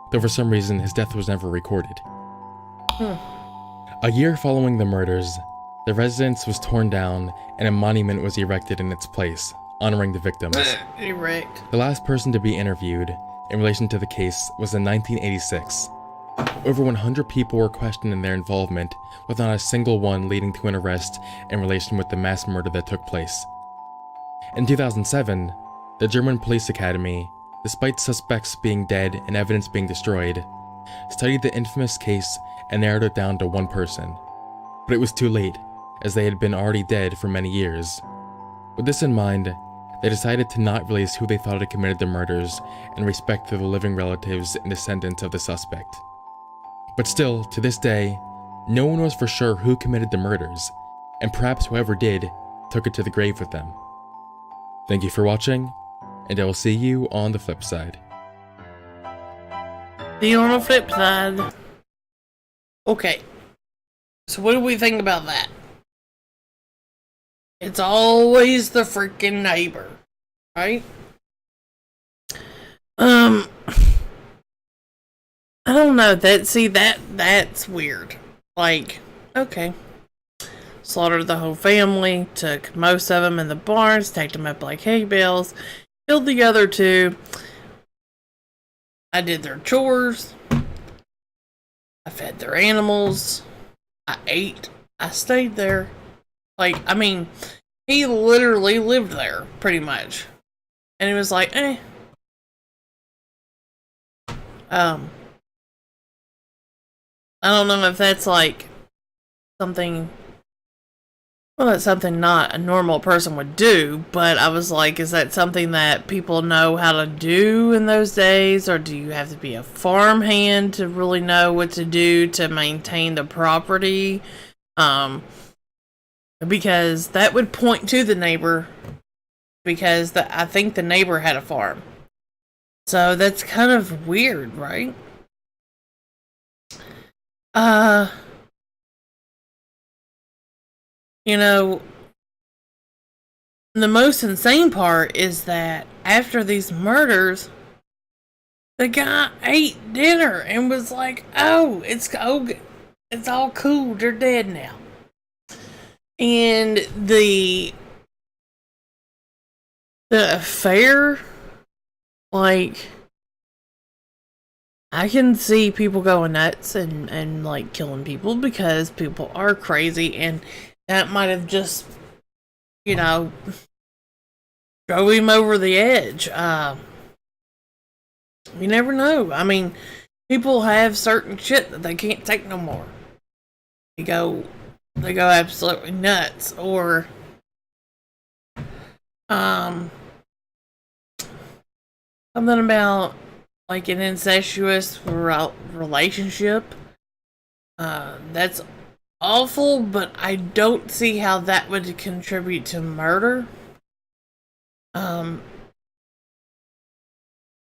though for some reason his death was never recorded. A year following the murders, the residence was torn down and a monument was erected in its place, honoring the victims. Erect. The last person to be interviewed in relation to the case was in 1986. Over 100 people were questioned in their involvement, with not a single one leading to an arrest in relation with the mass murder that took place. In 2007, the German Police Academy, despite suspects being dead and evidence being destroyed, studied the infamous case and narrowed it down to one person. But it was too late, as they had been already dead for many years. With this in mind, they decided to not release who they thought had committed the murders in respect to the living relatives and descendants of the suspect. But still, to this day, no one was for sure who committed the murders, and perhaps whoever did took it to the grave with them. Thank you for watching, and I will see you on the flip side. See you on the flip side. Okay. So what do we think about that? It's always the freaking neighbor, right? I don't know. That's weird. Like, okay. Slaughtered the whole family, took most of them in the barns, stacked them up like hay bales, killed the other two. I did their chores. I fed their animals. I ate. I stayed there. Like, I mean, he literally lived there, pretty much. And he was like, eh. I don't know if that's like something. Well, that's something not a normal person would do, but I was like, is that something that people know how to do in those days? Or do you have to be a farmhand to really know what to do to maintain the property? Because that would point to the neighbor, because I think the neighbor had a farm. So that's kind of weird, right? You know, the most insane part is that after these murders, the guy ate dinner and was like, oh, it's all cool, they're dead now. And the affair, like, I can see people going nuts and like killing people because people are crazy, and that might have just, you know, drove him over the edge. You never know. I mean, people have certain shit that they can't take no more. They go absolutely nuts, or something about like an incestuous relationship. That's awful, but I don't see how that would contribute to murder. I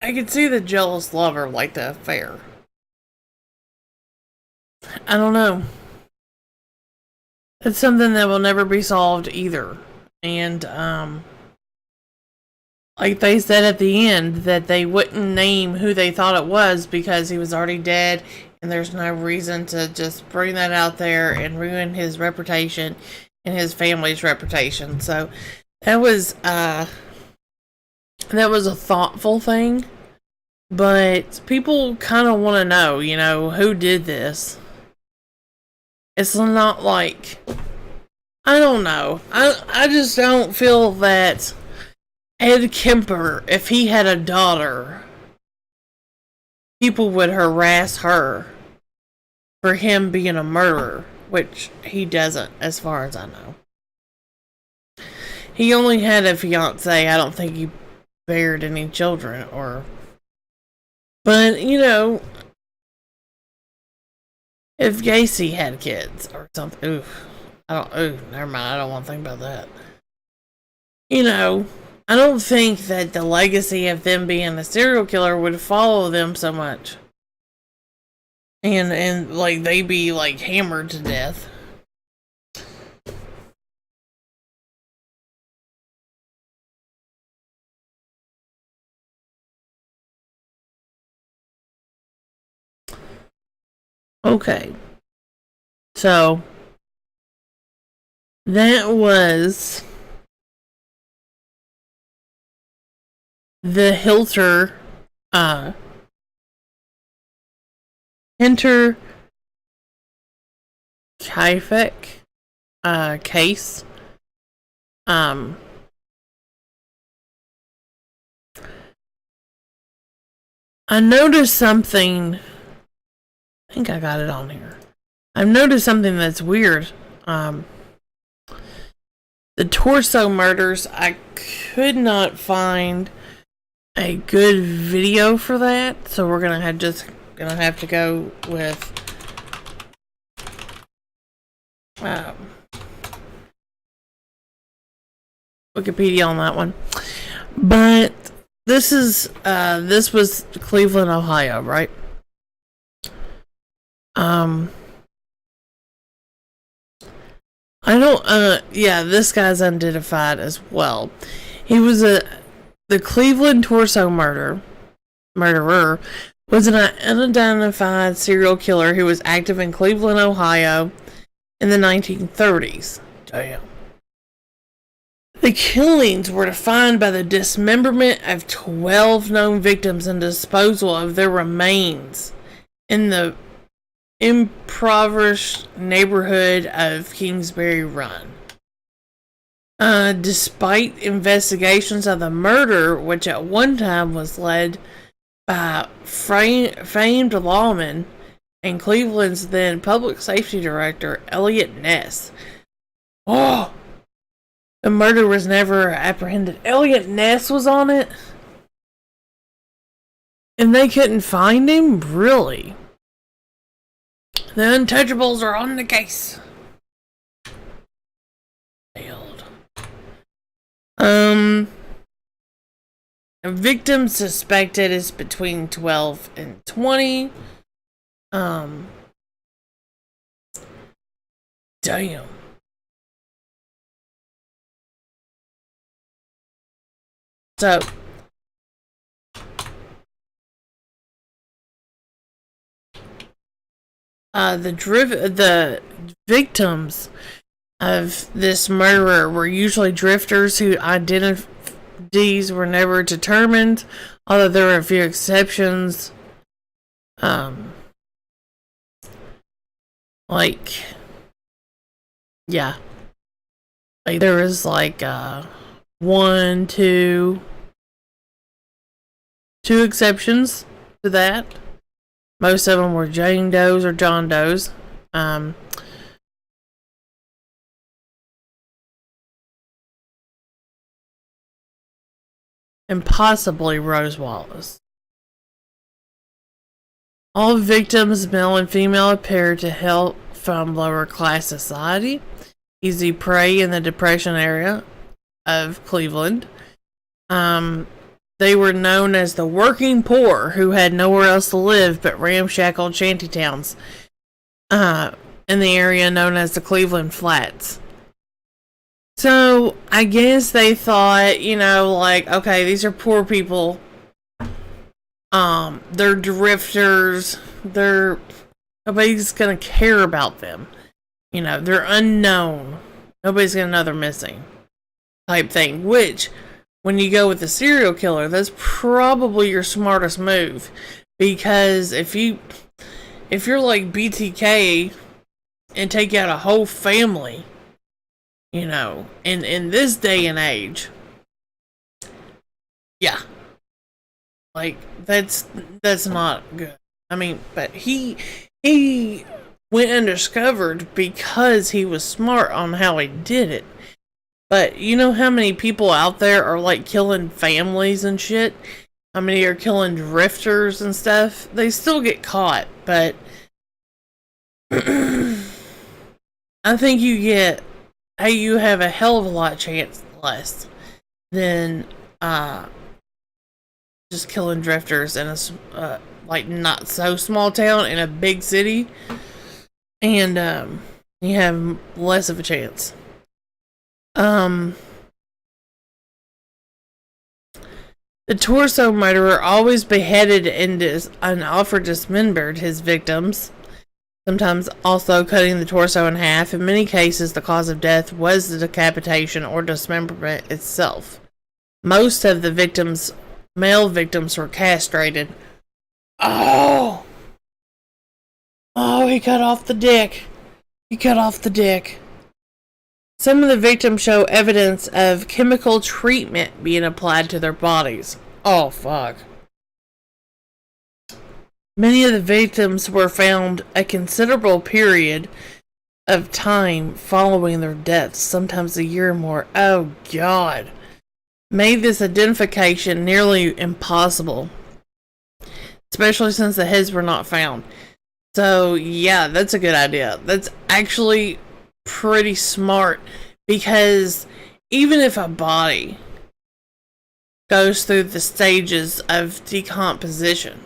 could see the jealous lover like the affair. I don't know. It's something that will never be solved either. And like they said at the end, that they wouldn't name who they thought it was because he was already dead, and there's no reason to just bring that out there and ruin his reputation and his family's reputation. So that was a thoughtful thing, but people kind of want to know, you know, who did this. It's not like, I don't know. I just don't feel that Ed Kemper, if he had a daughter, people would harass her for him being a murderer, which he doesn't, as far as I know. He only had a fiance. I don't think he bared any children, but you know, if Gacy had kids or something, never mind. I don't want to think about that. You know, I don't think that the legacy of them being a serial killer would follow them so much. And like they be like hammered to death. Okay. So that was the Hinter Kaifek case. I noticed something. I think I got it on here. I've noticed something that's weird. The Torso murders, I could not find a good video for that, so we're gonna have to go with Wikipedia on that one. But this was Cleveland, Ohio, right? This guy's unidentified as well. He was the Cleveland Torso murder murderer, was an unidentified serial killer who was active in Cleveland, Ohio in the 1930s. Damn. The killings were defined by the dismemberment of 12 known victims and disposal of their remains in the impoverished neighborhood of Kingsbury Run. Despite investigations of the murder, which at one time was led by famed lawman and Cleveland's then public safety director, Elliot Ness. Oh! The murder was never apprehended. Elliot Ness was on it? And they couldn't find him? Really? The Untouchables are on the case. Failed. A victim suspected is between 12 and 20. Damn. So, the victims of this murderer were usually drifters whose identities were never determined, although there were a few exceptions. There was two exceptions to that. Most of them were Jane Does or John Does. And possibly Rose Wallace. All victims, male and female, appeared to hail from lower class society, easy prey in the Depression area of Cleveland. They were known as the working poor, who had nowhere else to live but ramshackle shantytowns in the area known as the Cleveland Flats. So, I guess they thought, okay, these are poor people. They're drifters. Nobody's gonna care about them. They're unknown. Nobody's gonna know they're missing. Type thing. Which, when you go with a serial killer, that's probably your smartest move. Because if you're like BTK and take out a whole family, in this day and age, yeah. That's not good. But he went undiscovered because he was smart on how he did it. But you know how many people out there are killing families and shit? How many are killing drifters and stuff? They still get caught, but I think you have a hell of a lot chance less than just killing drifters in a not so small town in a big city, and you have less of a chance. The torso murderer always beheaded and often dismembered his victims, sometimes also cutting the torso in half. In many cases, the cause of death was the decapitation or dismemberment itself. Most of the male victims were castrated. Oh, he cut off the dick. Some of the victims show evidence of chemical treatment being applied to their bodies. Oh, fuck. Many of the victims were found a considerable period of time following their deaths, sometimes a year or more. Oh, God. Made this identification nearly impossible, especially since the heads were not found. So, yeah, that's a good idea. That's actually pretty smart, because even if a body goes through the stages of decomposition,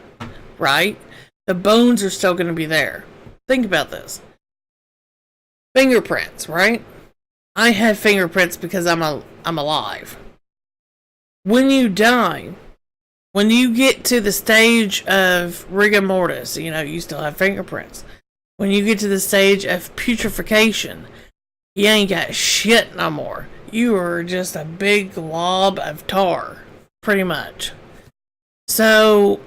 right, the bones are still going to be there. Think about this. Fingerprints, right? I have fingerprints because I'm alive. When you die, when you get to the stage of rigor mortis, you know, you still have fingerprints. When you get to the stage of putrefaction, you ain't got shit no more. You are just a big glob of tar, pretty much. So,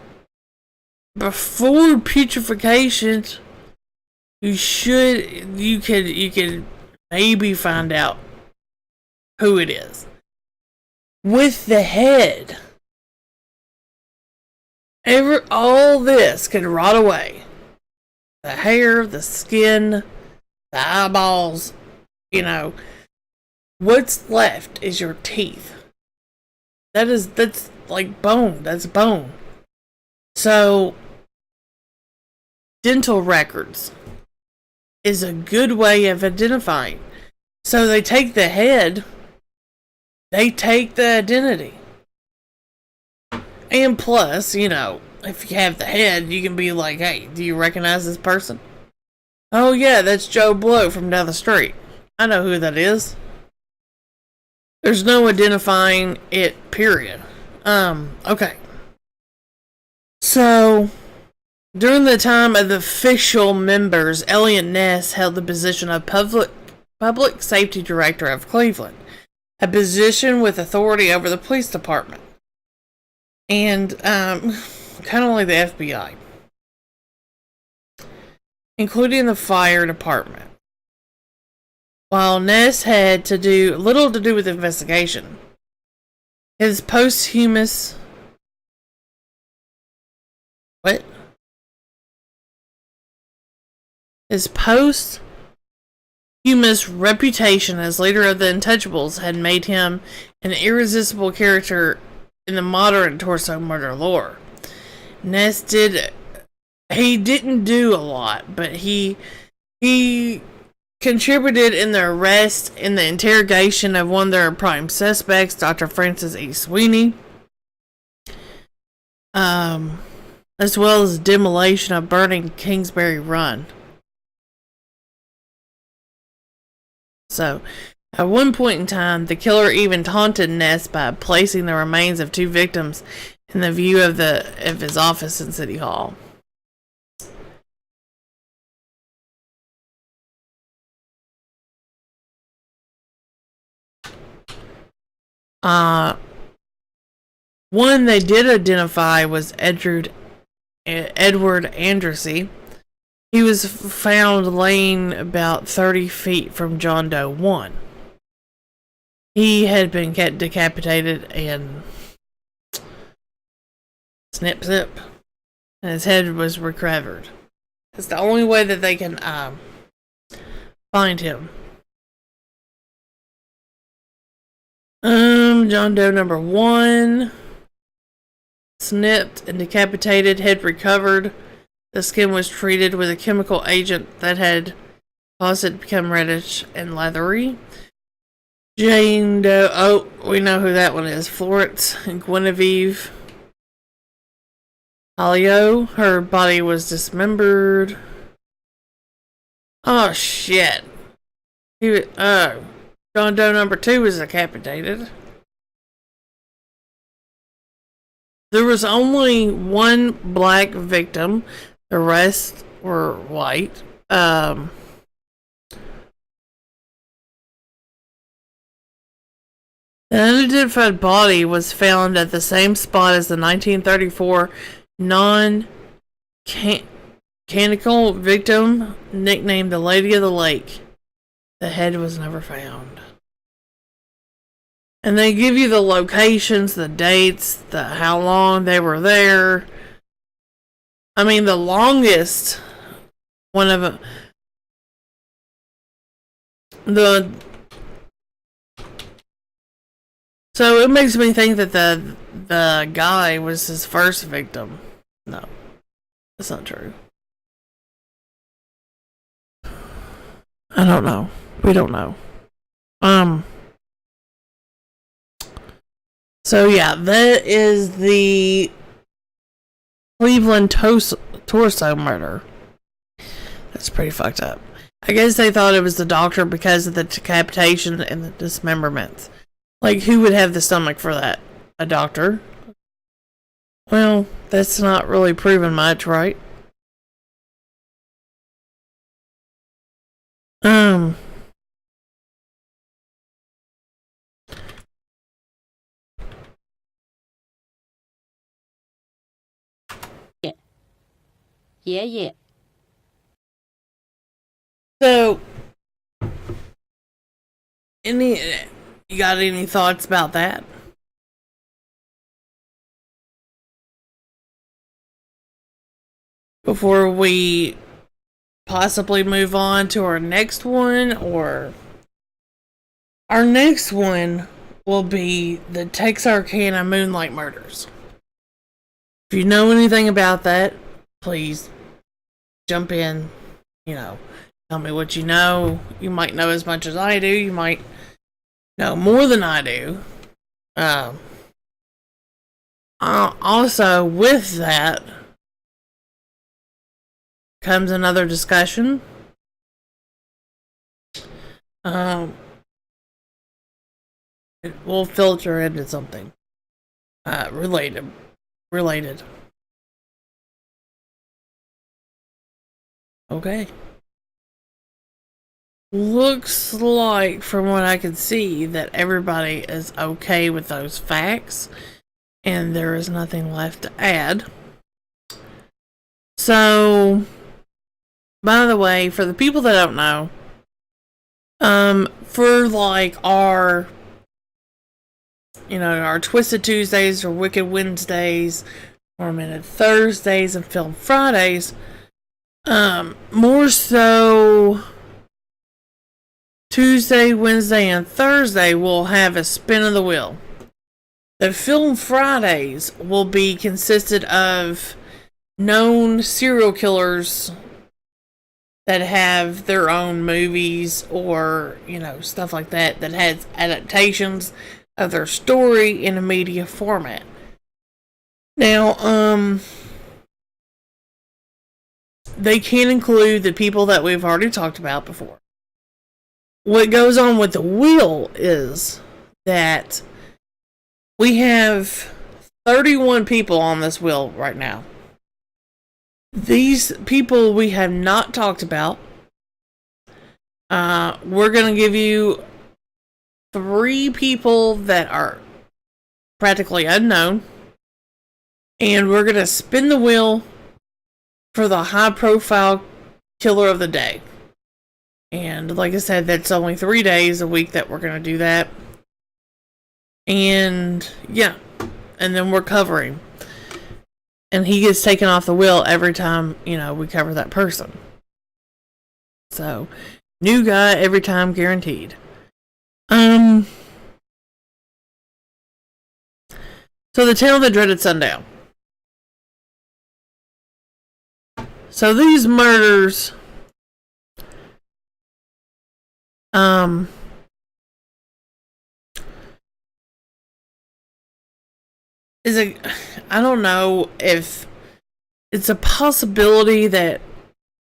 before putrefaction, you could maybe find out who it is. With the head, all this could rot away. The hair, the skin, the eyeballs, you know. What's left is your teeth. That's like bone. That's bone. So, dental records is a good way of identifying. So they take the head, they take the identity. And plus, you know, if you have the head, you can be like, hey, do you recognize this person? Oh yeah, that's Joe Blow from down the street. I know who that is. There's no identifying it, period. Okay. So, during the time of the official members, Elliot Ness held the position of public safety director of Cleveland, a position with authority over the police department, and kind of like the FBI, including the fire department. While Ness had little to do with the investigation, his posthumous reputation as leader of the Untouchables had made him an irresistible character in the modern torso murder lore. Ness didn't do a lot, but he contributed in the arrest and the interrogation of one of their prime suspects, Dr. Francis E. Sweeney, as well as demolition of burning Kingsbury Run. So, at one point in time, the killer even taunted Ness by placing the remains of 2 victims in the view of his office in City Hall. One they did identify was Edward Andrassy. He was found laying about 30 feet from John Doe 1. He had been decapitated and snip, and his head was recovered. It's the only way that they can find him. John Doe number 1, snipped and decapitated, head recovered. The skin was treated with a chemical agent that had caused it to become reddish and leathery. Jane Doe, we know who that one is. Florence Guinevere Halio, her body was dismembered. Oh shit. John Doe number 2 was decapitated. There was only one black victim. The rest were white. The unidentified body was found at the same spot as the 1934 non-canonical victim, nicknamed the Lady of the Lake. The head was never found. And they give you the locations, the dates, how long they were there. I mean, the longest one of them. So it makes me think that the guy was his first victim. No, that's not true. I don't know. We don't know. So yeah, that is the Cleveland torso murder. That's pretty fucked up. I guess they thought it was the doctor because of the decapitation and the dismemberments. Like, who would have the stomach for that? A doctor? Well, that's not really proving much, right? Um, Yeah, yeah. so, you got any thoughts about that? Before we possibly move on to our next one, or our next one will be the Texarkana Moonlight Murders. If you know anything about that, please jump in, tell me what you know. You might know as much as I do, you might know more than I do. Also, with that comes another discussion. It will filter into something related. Okay. Looks like, from what I can see, that everybody is okay with those facts, and there is nothing left to add. So, by the way, for the people that don't know, for like our Twisted Tuesdays or Wicked Wednesdays, Tormented Thursdays, and Film Fridays, more so Tuesday, Wednesday, and Thursday will have a spin of the wheel. The Film Fridays will be consisted of known serial killers that have their own movies or, stuff like that has adaptations of their story in a media format. Now, they can include the people that we've already talked about before. What goes on with the wheel is that we have 31 people on this wheel right now. These people we have not talked about. We're going to give you 3 people that are practically unknown. And we're going to spin the wheel for the high profile killer of the day. And like I said, that's only 3 days a week that we're going to do that. And yeah, and then we're covering. And he gets taken off the wheel every time, we cover that person. So, new guy every time, guaranteed. So the Tale of the Dreaded Sundown. So these murders, I don't know if it's a possibility that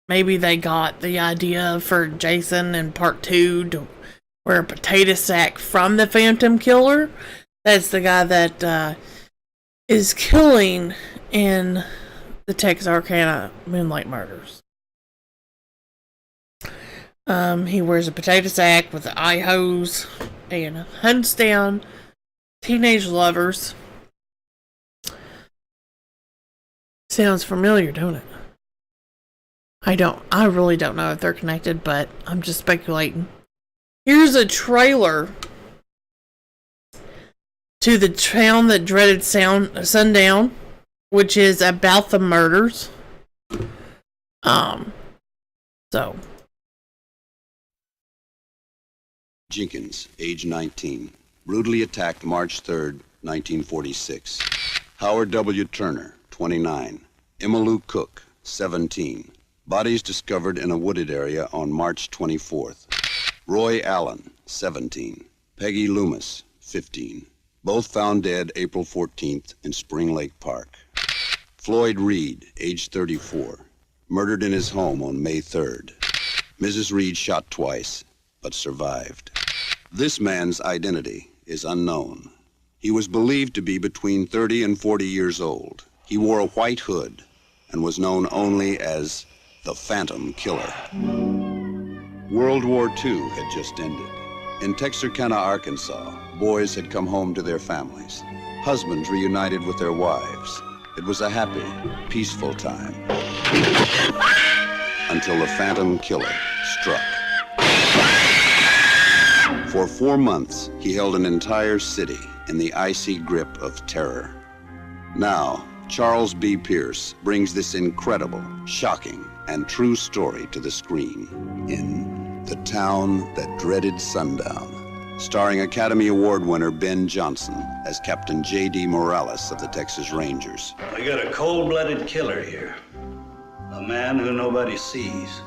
maybe they got the idea for Jason in part 2 to wear a potato sack from the Phantom Killer. That's the guy that is killing in the Texarkana Moonlight Murders. He wears a potato sack with an eye hose and hunts down teenage lovers. Sounds familiar, don't it? I really don't know if they're connected, but I'm just speculating. Here's a trailer to the Town That Dreaded Sundown, which is about the murders. So. Jenkins, age 19, brutally attacked March 3rd, 1946. Howard W. Turner, 29. Emmylou Cook, 17. Bodies discovered in a wooded area on March 24th. Roy Allen, 17. Peggy Loomis, 15. Both found dead April 14th in Spring Lake Park. Floyd Reed, age 34. Murdered in his home on May 3rd. Mrs. Reed shot twice, but survived. This man's identity is unknown. He was believed to be between 30 and 40 years old. He wore a white hood and was known only as the Phantom Killer. World War II had just ended. In Texarkana, Arkansas, boys had come home to their families. Husbands reunited with their wives. It was a happy, peaceful time. Until the Phantom Killer struck. For 4 months, he held an entire city in the icy grip of terror. Now, Charles B. Pierce brings this incredible, shocking, and true story to the screen in The Town That Dreaded Sundown, starring Academy Award winner Ben Johnson as Captain J.D. Morales of the Texas Rangers. We got a cold-blooded killer here. A man who nobody sees.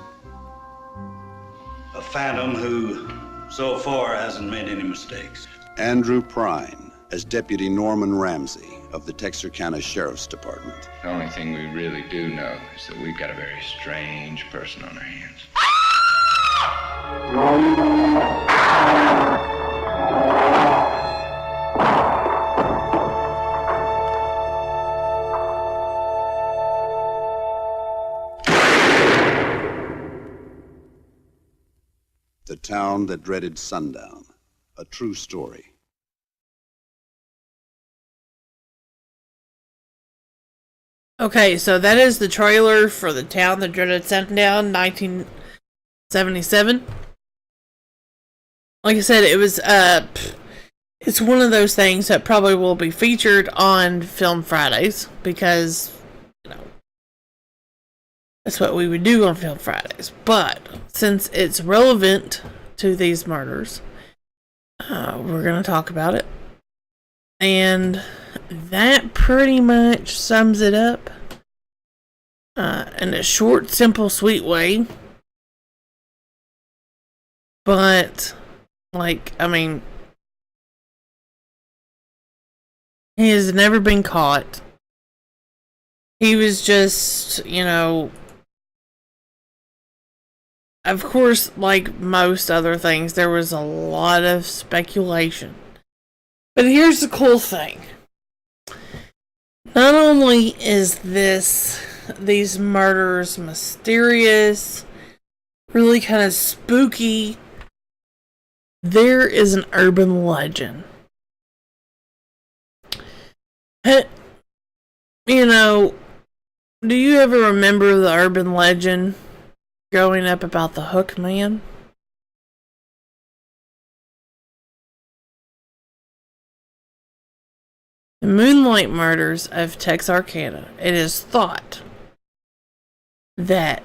A phantom who, so far, hasn't made any mistakes. Andrew Prine as Deputy Norman Ramsey of the Texarkana Sheriff's Department. The only thing we really do know is that we've got a very strange person on our hands. The Town That Dreaded Sundown, a true story. Okay, so that is the trailer for The Town That Dreaded Sundown, 1977. Like I said, it was, it's one of those things that probably will be featured on Film Fridays, because, you know, that's what we would do on Film Fridays. But, since it's relevant to these murders, we're going to talk about it. And that pretty much sums it up in a short, simple, sweet way. But, like, I mean, he has never been caught. He was just, you know, of course, like most other things, there was a lot of speculation. But here's the cool thing. Not only is these murders mysterious, really kind of spooky, there is an urban legend. You know, do you ever remember the urban legend growing up about the Hook Man? The Moonlight Murders of Texarkana. It is thought that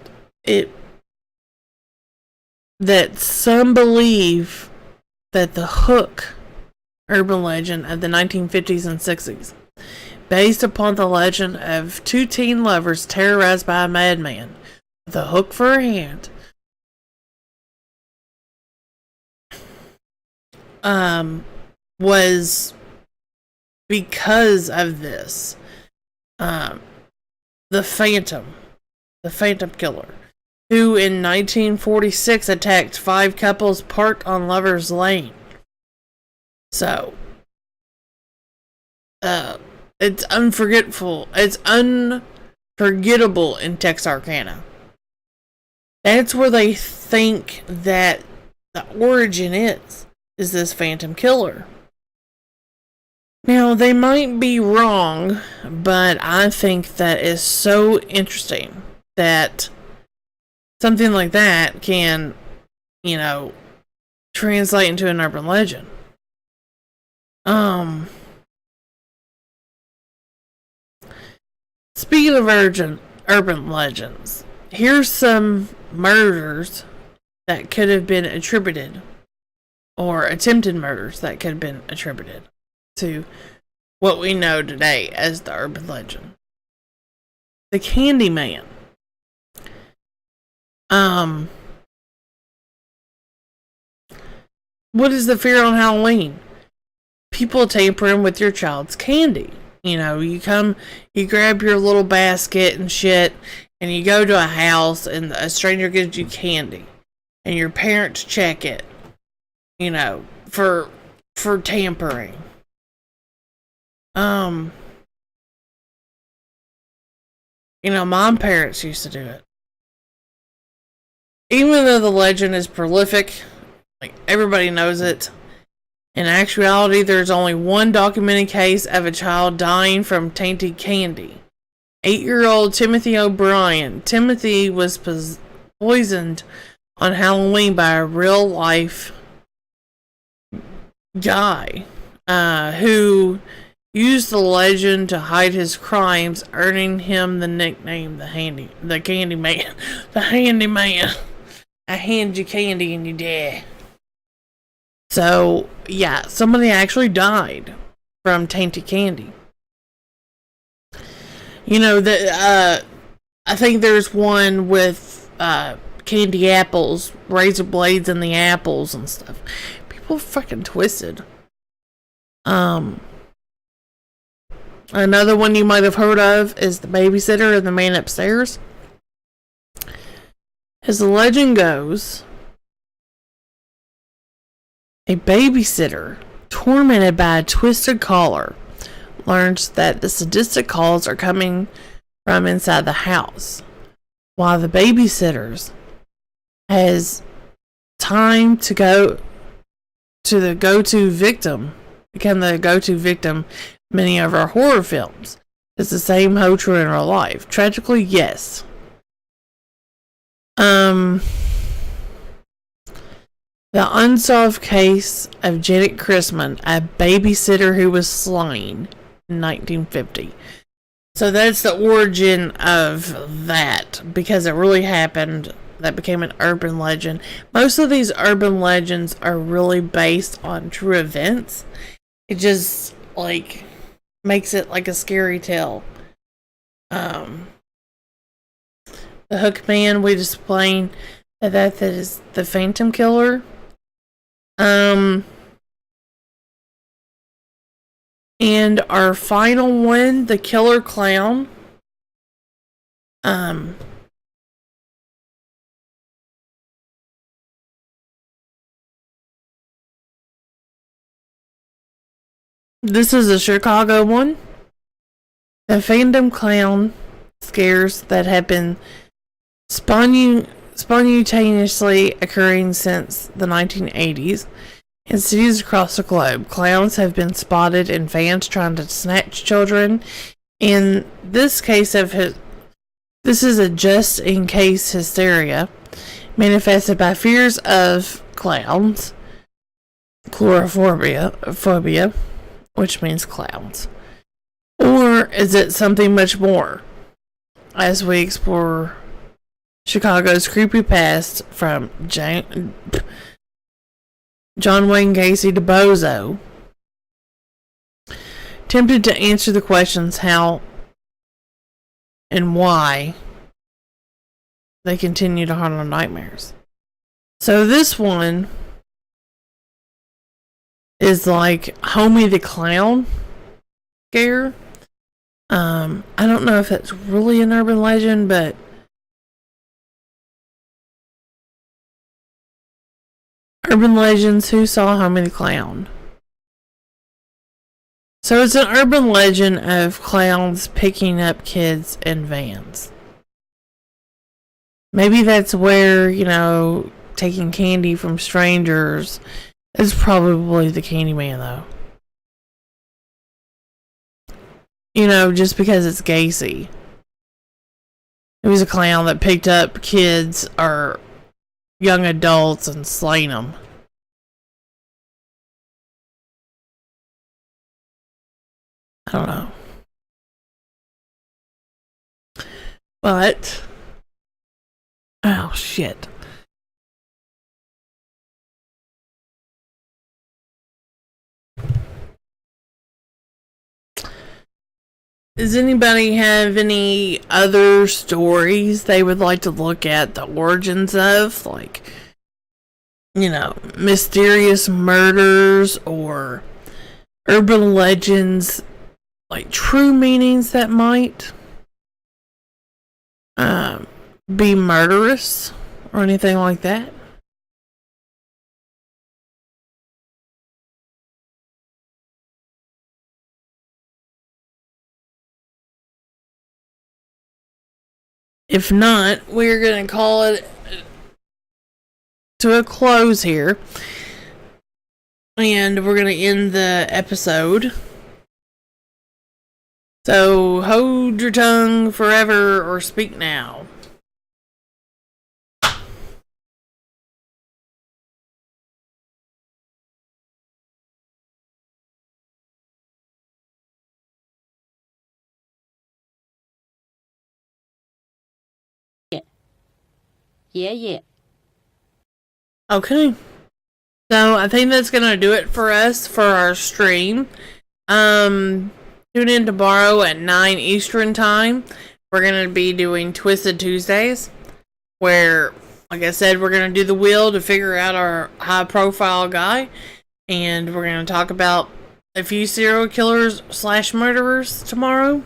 some believe that the Hook urban legend of the 1950s and 60s, based upon the legend of two teen lovers terrorized by a madman with a hook for a hand, was because of this. The Phantom Killer, who in 1946 attacked 5 couples parked on Lover's Lane. So, it's unforgettable. It's unforgettable in Texarkana. That's where they think that the origin is this Phantom Killer. Now, they might be wrong, but I think that is so interesting that something like that can, you know, translate into an urban legend. Speaking of urban legends, here's some murders that could have been attributed, or attempted murders that could have been attributed to what we know today as the urban legend. The Candyman. What is the fear on Halloween? People tampering with your child's candy. You know, you grab your little basket and shit, and you go to a house, and a stranger gives you candy, and your parents check it, you know, for tampering. Um, my parents used to do it. Even though the legend is prolific, like everybody knows it, in actuality, there's only one documented case of a child dying from tainted candy. 8-year-old Timothy O'Brien. Timothy was poisoned on Halloween by a real-life guy who used the legend to hide his crimes, earning him the nickname the Candy Man. The Handyman. I hand you candy and you die. So, yeah, somebody actually died from tainted candy. I think there's one with candy apples, razor blades in the apples and stuff. People fucking twisted. Another one you might have heard of is the babysitter and the man upstairs. As the legend goes, a babysitter, tormented by a twisted caller, learns that the sadistic calls are coming from inside the house, while the babysitters has time to go to the go-to victim, become the go-to victim in many of our horror films. It's the same hold true in real life. Tragically, yes. The unsolved case of Janet Christman, a babysitter who was slain in 1950. So that's the origin of that, because it really happened. That became an urban legend. Most of these urban legends are really based on true events. It just, makes it like a scary tale. The Hook Man, we just explained that is the Phantom Killer. And our final one, the Killer Clown. This is a Chicago one. The Phantom Clown scares that have been spontaneously occurring since the 1980s in cities across the globe. Clowns have been spotted in vans trying to snatch children. In this case this is a just-in-case hysteria manifested by fears of clowns, phobia, which means clowns. Or is it something much more? As we explore Chicago's creepy past from John Wayne Gacy to Bozo. Tempted to answer the questions how and why they continue to haunt our nightmares. So this one is like Homie the Clown scare. I don't know if it's really an urban legend, but urban legends, who saw Homie the Clown? So it's an urban legend of clowns picking up kids in vans. Maybe that's where, taking candy from strangers is probably the Candyman, though. Just because it's Gacy. He was a clown that picked up kids or young adults and slain them. I don't know. But, oh shit. Does anybody have any other stories they would like to look at the origins of? Mysterious murders or urban legends, true meanings that might be murderous or anything like that? If not, we're going to call it to a close here. And we're going to end the episode. So, hold your tongue forever or speak now. Yeah. Okay. So, I think that's going to do it for us for our stream. Tune in tomorrow at 9 Eastern time. We're going to be doing Twisted Tuesdays, where, like I said, we're going to do the wheel to figure out our high profile guy. And we're going to talk about a few serial killers / murderers tomorrow.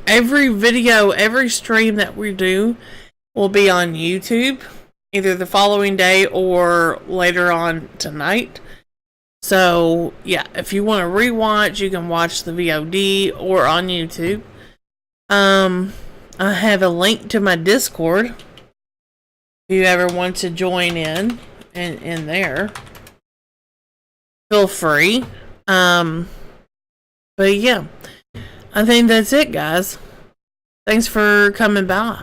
Every video, every stream that we do will be on YouTube, either the following day or later on tonight. So, yeah, if you want to rewatch, you can watch the VOD or on YouTube. I have a link to my Discord. If you ever want to join in there, feel free. But yeah, I think that's it, guys. Thanks for coming by.